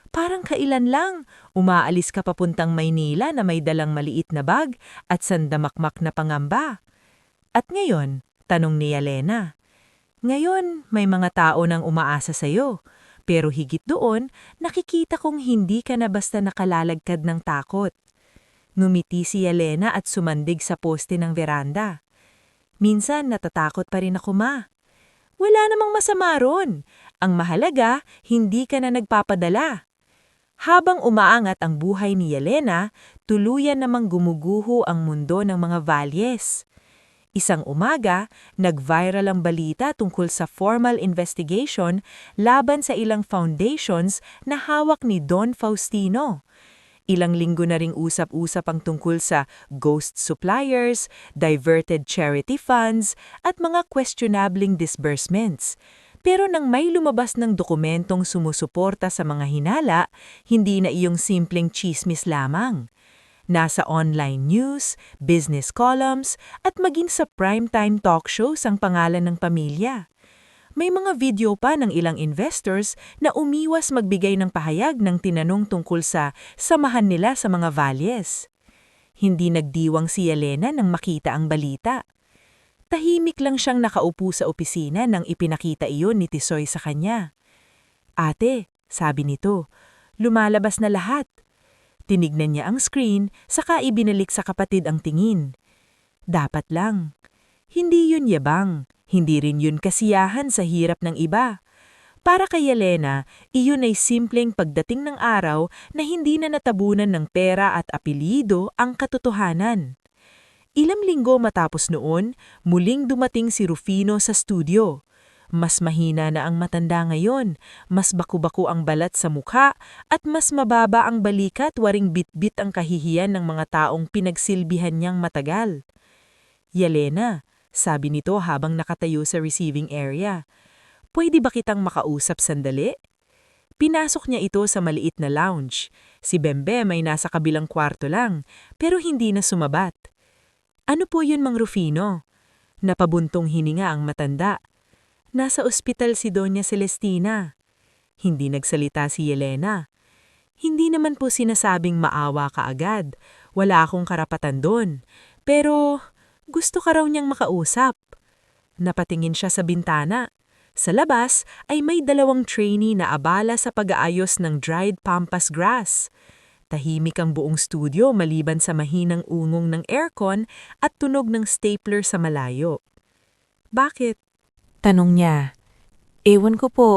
Parang kailan lang, umaalis ka papuntang Maynila na may dalang maliit na bag at sandamakmak na pangamba. At ngayon, tanong ni Yelena, ngayon may mga tao nang umaasa sa'yo, pero higit doon, nakikita kong hindi ka na basta nakalalagkad ng takot. Ngumiti si Yelena at sumandig sa poste ng veranda. Minsan natatakot pa rin ako, ma. Wala namang masama ron. Ang mahalaga, hindi ka na nagpapadala. Habang umaangat ang buhay ni Yelena, tuluyan namang gumuguho ang mundo ng mga Valyes. Isang umaga, nag-viral ang balita tungkol sa formal investigation laban sa ilang foundations na hawak ni Don Faustino. Ilang linggo na ring usap-usap ang tungkol sa ghost suppliers, diverted charity funds, at mga questionabling disbursements. Pero nang may lumabas ng dokumentong sumusuporta sa mga hinala, hindi na iyong simpleng chismis lamang. Nasa online news, business columns, at maging sa primetime talk shows ang pangalan ng pamilya. May mga video pa ng ilang investors na umiwas magbigay ng pahayag ng tinanong tungkol sa samahan nila sa mga Valyes. Hindi nagdiwang si Yelena nang makita ang balita. Tahimik lang siyang nakaupo sa opisina nang ipinakita iyon ni Tisoy sa kanya. Ate, sabi nito, lumalabas na lahat. Tinignan niya ang screen, saka ibinalik sa kapatid ang tingin. Dapat lang. Hindi yun yabang. Hindi rin yun kasiyahan sa hirap ng iba. Para kay Yelena, iyon ay simpleng pagdating ng araw na hindi na natabunan ng pera at apelyido ang katotohanan. Ilang linggo matapos noon, muling dumating si Rufino sa studio. Mas mahina na ang matanda ngayon, mas baku-baku ang balat sa mukha, at mas mababa ang balikat waring bit-bit ang kahihiyan ng mga taong pinagsilbihan niyang matagal. Yelena, sabi nito habang nakatayo sa receiving area, pwede ba kitang makausap sandali? Pinasok niya ito sa maliit na lounge. Si Bembe may nasa kabilang kwarto lang, pero hindi na sumabat. Ano po yun, Mang Rufino? Napabuntong hininga ang matanda. Nasa ospital si Doña Celestina. Hindi nagsalita si Yelena. Hindi naman po sinasabing maawa ka agad. Wala akong karapatan doon. Pero gusto ka raw niyang makausap. Napatingin siya sa bintana. Sa labas ay may 2 trainee na abala sa pag-aayos ng dried pampas grass. Tahimik ang buong studio maliban sa mahinang ungong ng aircon at tunog ng stapler sa malayo. Bakit? Tanong niya. Ewan ko po,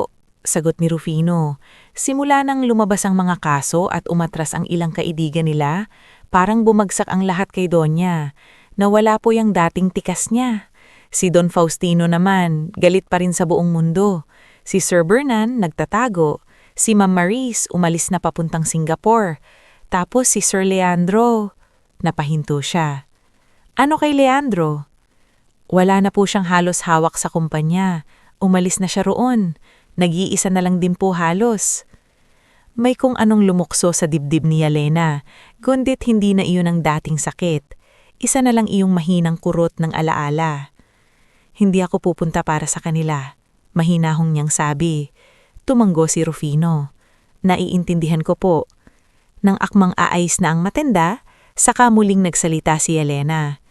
sagot ni Rufino. Simula nang lumabas ang mga kaso at umatras ang ilang kaibigan nila, parang bumagsak ang lahat kay Donya. Nawala po yung dating tikas niya. Si Don Faustino naman, galit pa rin sa buong mundo. Si Sir Bernan, nagtatago. Si Ma'am Maris, umalis na papuntang Singapore. Tapos si Sir Leandro, napahinto siya. Ano kay Leandro? Wala na po siyang halos hawak sa kumpanya. Umalis na siya roon. Nag-iisa na lang din po halos. May kung anong lumukso sa dibdib ni Yelena, kundit hindi na iyon ang dating sakit. Isa na lang iyong mahinang kurot ng alaala. Hindi ako pupunta para sa kanila. Mahinahong niyang sabi. Tumanggo si Rufino. Naiintindihan ko po. Nang akmang aayos na ang matanda, saka muling nagsalita si Yelena.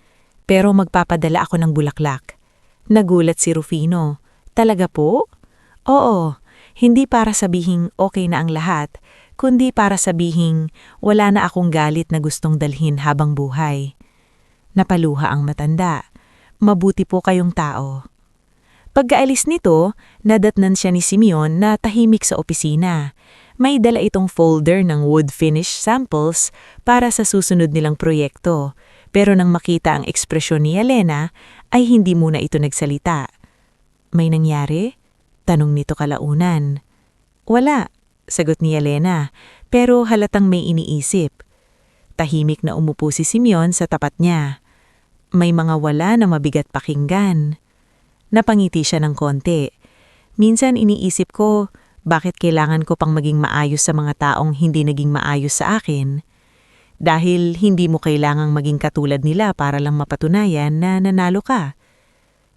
Pero magpapadala ako ng bulaklak. Nagulat si Rufino. Talaga po? Oo, hindi para sabihing okay na ang lahat, kundi para sabihing wala na akong galit na gustong dalhin habang buhay. Napaluha ang matanda. Mabuti po kayong tao. Pagkaalis nito, nadatnan siya ni Simeon na tahimik sa opisina. May dala itong folder ng wood finish samples para sa susunod nilang proyekto. Pero nang makita ang ekspresyon ni Yelena, ay hindi muna ito nagsalita. May nangyari? Tanong nito kalaunan. Wala, sagot ni Yelena, pero halatang may iniisip. Tahimik na umupo si Simeon sa tapat niya. May mga wala na mabigat pakinggan. Napangiti siya ng konti. Minsan iniisip ko, bakit kailangan ko pang maging maayos sa mga taong hindi naging maayos sa akin? Dahil hindi mo kailangang maging katulad nila para lang mapatunayan na nanalo ka.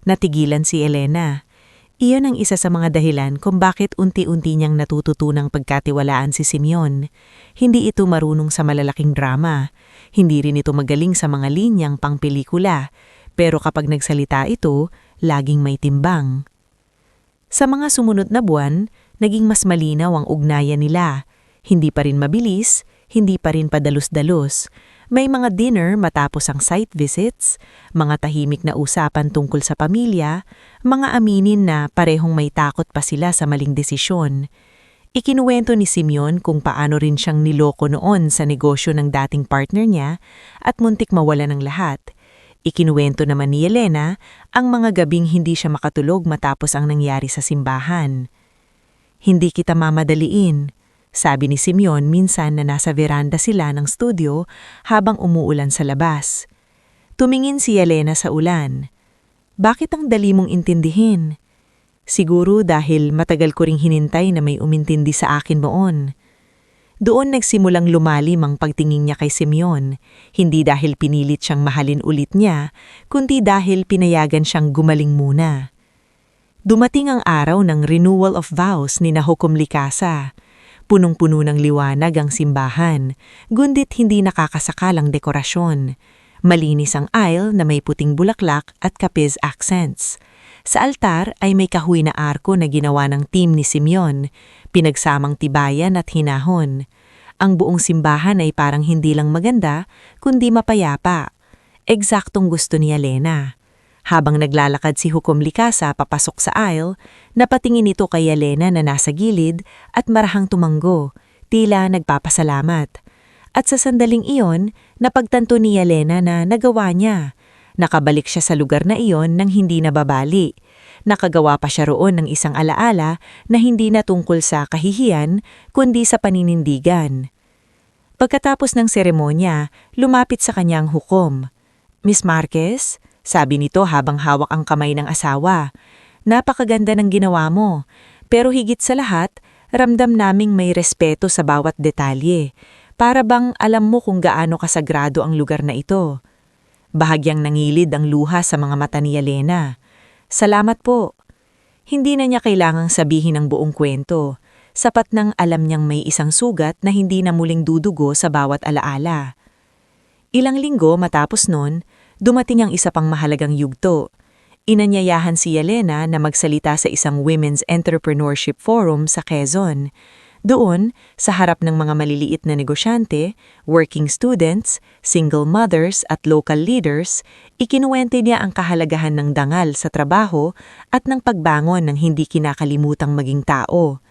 Natigilan si Elena. Iyon ang isa sa mga dahilan kung bakit unti-unti niyang natututunang pagkatiwalaan si Simeon. Hindi ito marunong sa malalaking drama. Hindi rin ito magaling sa mga linyang pangpelikula. Pero kapag nagsalita ito, laging may timbang. Sa mga sumunod na buwan, naging mas malinaw ang ugnayan nila. Hindi pa rin mabilis, hindi pa rin padalus-dalus. May mga dinner matapos ang site visits, mga tahimik na usapan tungkol sa pamilya, mga aminin na parehong may takot pa sila sa maling desisyon. Ikinuwento ni Simeon kung paano rin siyang niloko noon sa negosyo ng dating partner niya at muntik mawala ng lahat. Ikinuwento naman ni Elena ang mga gabing hindi siya makatulog matapos ang nangyari sa simbahan. Hindi kita mamadaliin, sabi ni Simeon minsan na nasa veranda sila ng studio habang umuulan sa labas. Tumingin si Elena sa ulan. Bakit ang dali mong intindihin? Siguro dahil matagal ko ring hinintay na may umintindi sa akin noon. Doon nagsimulang lumalim ang pagtingin niya kay Simeon, hindi dahil pinilit siyang mahalin ulit niya, kundi dahil pinayagan siyang gumaling muna. Dumating ang araw ng renewal of vows ni Nahukom Likasa. Punong-puno ng liwanag ang simbahan, gundit hindi nakakasakalang dekorasyon. Malinis ang aisle na may puting bulaklak at kapis accents. Sa altar ay may kahoy na arko na ginawa ng team ni Simeon, pinagsamang tibayan at hinahon. Ang buong simbahan ay parang hindi lang maganda, kundi mapayapa. Eksaktong gusto ni Elena. Habang naglalakad si Hukom Likasa papasok sa aisle, napatingin ito kay Elena na nasa gilid at marahang tumanggo, tila nagpapasalamat. At sa sandaling iyon, napagtanto ni Elena na nagawa niya. Nakabalik siya sa lugar na iyon nang hindi nababali. Nakagawa pa siya roon ng isang alaala na hindi na tungkol sa kahihiyan, kundi sa paninindigan. Pagkatapos ng seremonya, lumapit sa kanyang hukom. Miss Marquez, sabi nito habang hawak ang kamay ng asawa, napakaganda ng ginawa mo, pero higit sa lahat, ramdam naming may respeto sa bawat detalye. Para bang alam mo kung gaano kasagrado ang lugar na ito. Bahagyang nangilid ang luha sa mga mata ni Elena. Salamat po. Hindi na niya kailangang sabihin ang buong kwento. Sapat nang alam niyang may isang sugat na hindi na muling dudugo sa bawat alaala. Ilang linggo matapos nun, dumating ang isa pang mahalagang yugto. Inanyayahan si Elena na magsalita sa isang Women's Entrepreneurship Forum sa Quezon. Doon, sa harap ng mga maliliit na negosyante, working students, single mothers at local leaders, ikinuwente niya ang kahalagahan ng dangal sa trabaho at ng pagbangon ng hindi kinakalimutang maging tao.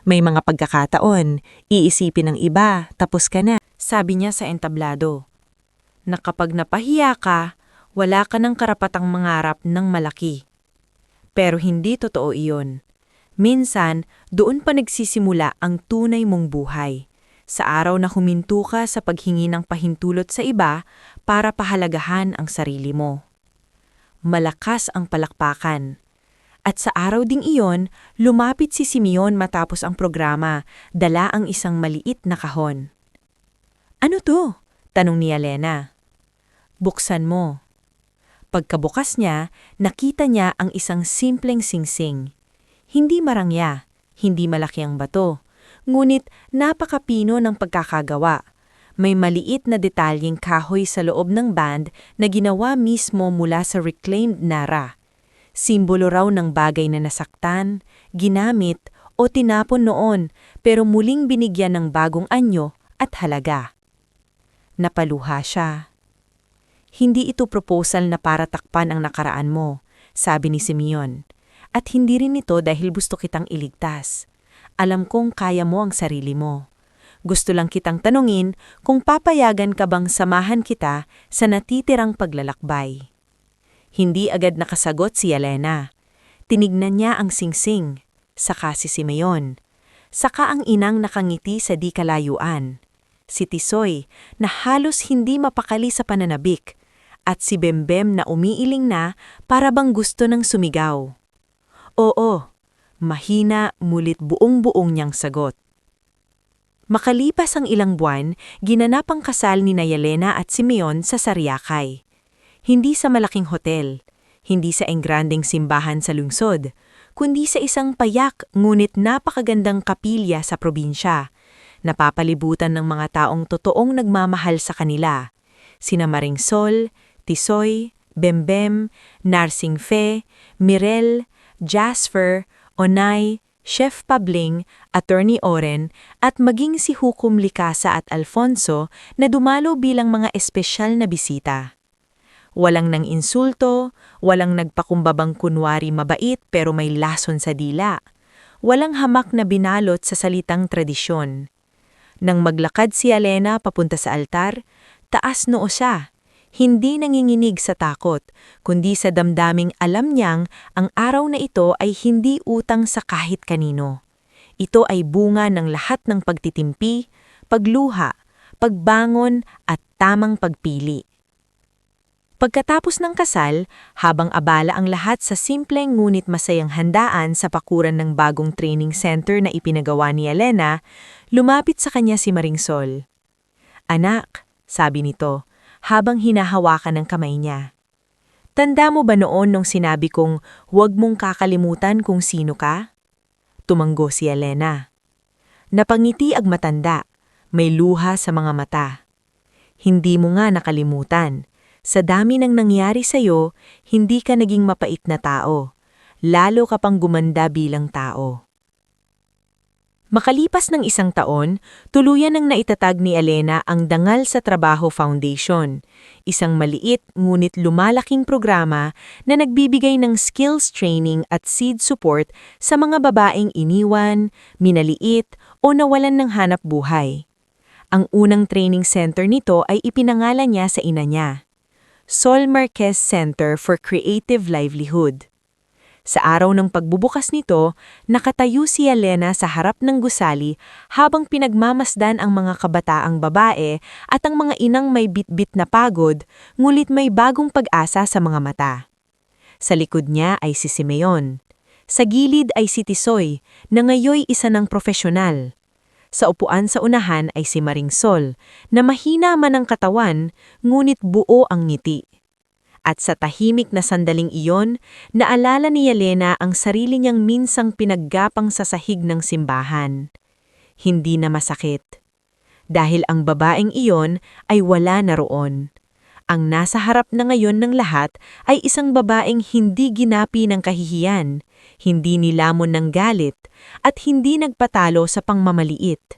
May mga pagkakataon, iisipin ng iba, tapos ka na. Sabi niya sa entablado, na kapag napahiya ka, wala ka ng karapatang mangarap ng malaki. Pero hindi totoo iyon. Minsan, doon pa nagsisimula ang tunay mong buhay. Sa araw na huminto ka sa paghingi ng pahintulot sa iba para pahalagahan ang sarili mo. Malakas ang palakpakan. At sa araw ding iyon, lumapit si Simeon matapos ang programa, dala ang isang maliit na kahon. Ano to? Tanong ni Elena. Buksan mo. Pagkabukas niya, nakita niya ang isang simpleng singsing. Hindi marangya, hindi malaki ang bato, ngunit napakapino ng pagkakagawa. May maliit na detalyeng kahoy sa loob ng band na ginawa mismo mula sa reclaimed nara. Simbolo raw ng bagay na nasaktan, ginamit o tinapon noon pero muling binigyan ng bagong anyo at halaga. Napaluha siya. Hindi ito proposal na para takpan ang nakaraan mo, sabi ni Simeon. At hindi rin ito dahil gusto kitang iligtas. Alam kong kaya mo ang sarili mo. Gusto lang kitang tanungin kung papayagan ka bang samahan kita sa natitirang paglalakbay. Hindi agad nakasagot si Elena. Tinignan niya ang singsing, saka si Simeon. Saka ang inang nakangiti sa di kalayuan. Si Tisoy na halos hindi mapakali sa pananabik. At si Bembem na umiiling na para bang gusto ng sumigaw. Oo, mahina mulit buong-buong niyang sagot. Makalipas ang ilang buwan, ginanap ang kasal ni Elena at Simeon sa Sariakay. Hindi sa malaking hotel, Hindi sa engrandeng simbahan sa lungsod, kundi sa isang payak ngunit napakagandang kapilya sa probinsya. Napapalibutan ng mga taong totoong nagmamahal sa kanila. Sina Maringsol, Tisoy, Bembem, Narsingfe, Mirel, Jasper, Onay, Chef Pabling, Attorney Oren, at maging si Hukom Likasa at Alfonso na dumalo bilang mga espesyal na bisita. Walang nang insulto, walang nagpakumbabang kunwari mabait pero may lason sa dila. Walang hamak na binalot sa salitang tradisyon. Nang maglakad si Alena papunta sa altar, taas noo siya. Hindi nanginginig sa takot, kundi sa damdaming alam niyang ang araw na ito ay hindi utang sa kahit kanino. Ito ay bunga ng lahat ng pagtitimpi, pagluha, pagbangon at tamang pagpili. Pagkatapos ng kasal, habang abala ang lahat sa simpleng ngunit masayang handaan sa pakuran ng bagong training center na ipinagawa ni Elena, lumapit sa kanya si Maringsol. "Anak," sabi nito, habang hinahawakan ng kamay niya. "Tanda mo ba noon nung sinabi kong huwag mong kakalimutan kung sino ka?" Tumanggo si Elena. Napangiti ang matanda, may luha sa mga mata. "Hindi mo nga nakalimutan. Sa dami ng nangyari sa'yo, hindi ka naging mapait na tao. Lalo ka pang gumanda bilang tao." Makalipas ng 1 taon, tuluyan ng naitatag ni Elena ang Dangal sa Trabaho Foundation, isang maliit ngunit lumalaking programa na nagbibigay ng skills training at seed support sa mga babaeng iniwan, minaliit o nawalan ng hanap buhay. Ang unang training center nito ay ipinangalan niya sa ina niya, Sol Marquez Center for Creative Livelihood. Sa araw ng pagbubukas nito, nakatayo si Elena sa harap ng gusali habang pinagmamasdan ang mga kabataang babae at ang mga inang may bitbit na pagod, ngulit may bagong pag-asa sa mga mata. Sa likod niya ay si Simeon. Sa gilid ay si Tisoy, na ngayoy isa ng profesional. Sa upuan sa unahan ay si Maringsol, na mahina man ang katawan, ngunit buo ang ngiti. At sa tahimik na sandaling iyon, naalala ni Elena ang sarili niyang minsang pinaggapang sa sahig ng simbahan. Hindi na masakit. Dahil ang babaeng iyon ay wala na roon. Ang nasa harap na ngayon ng lahat ay isang babaeng hindi ginapi ng kahihiyan, hindi nilamon ng galit, at hindi nagpatalo sa pangmamaliit.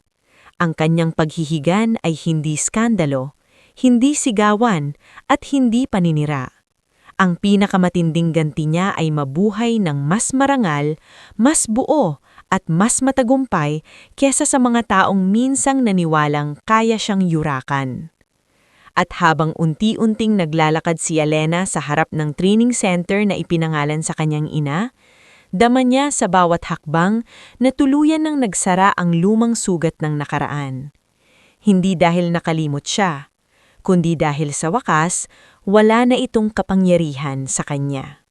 Ang kanyang paghihigan ay hindi skandalo, hindi sigawan, at hindi paninira. Ang pinakamatinding ganti niya ay mabuhay ng mas marangal, mas buo, at mas matagumpay kesa sa mga taong minsang naniwalang kaya siyang yurakan. At habang unti-unting naglalakad si Elena sa harap ng training center na ipinangalan sa kanyang ina, dama niya sa bawat hakbang na tuluyan ng nagsara ang lumang sugat ng nakaraan. Hindi dahil nakalimot siya, kundi dahil sa wakas, wala na itong kapangyarihan sa kanya.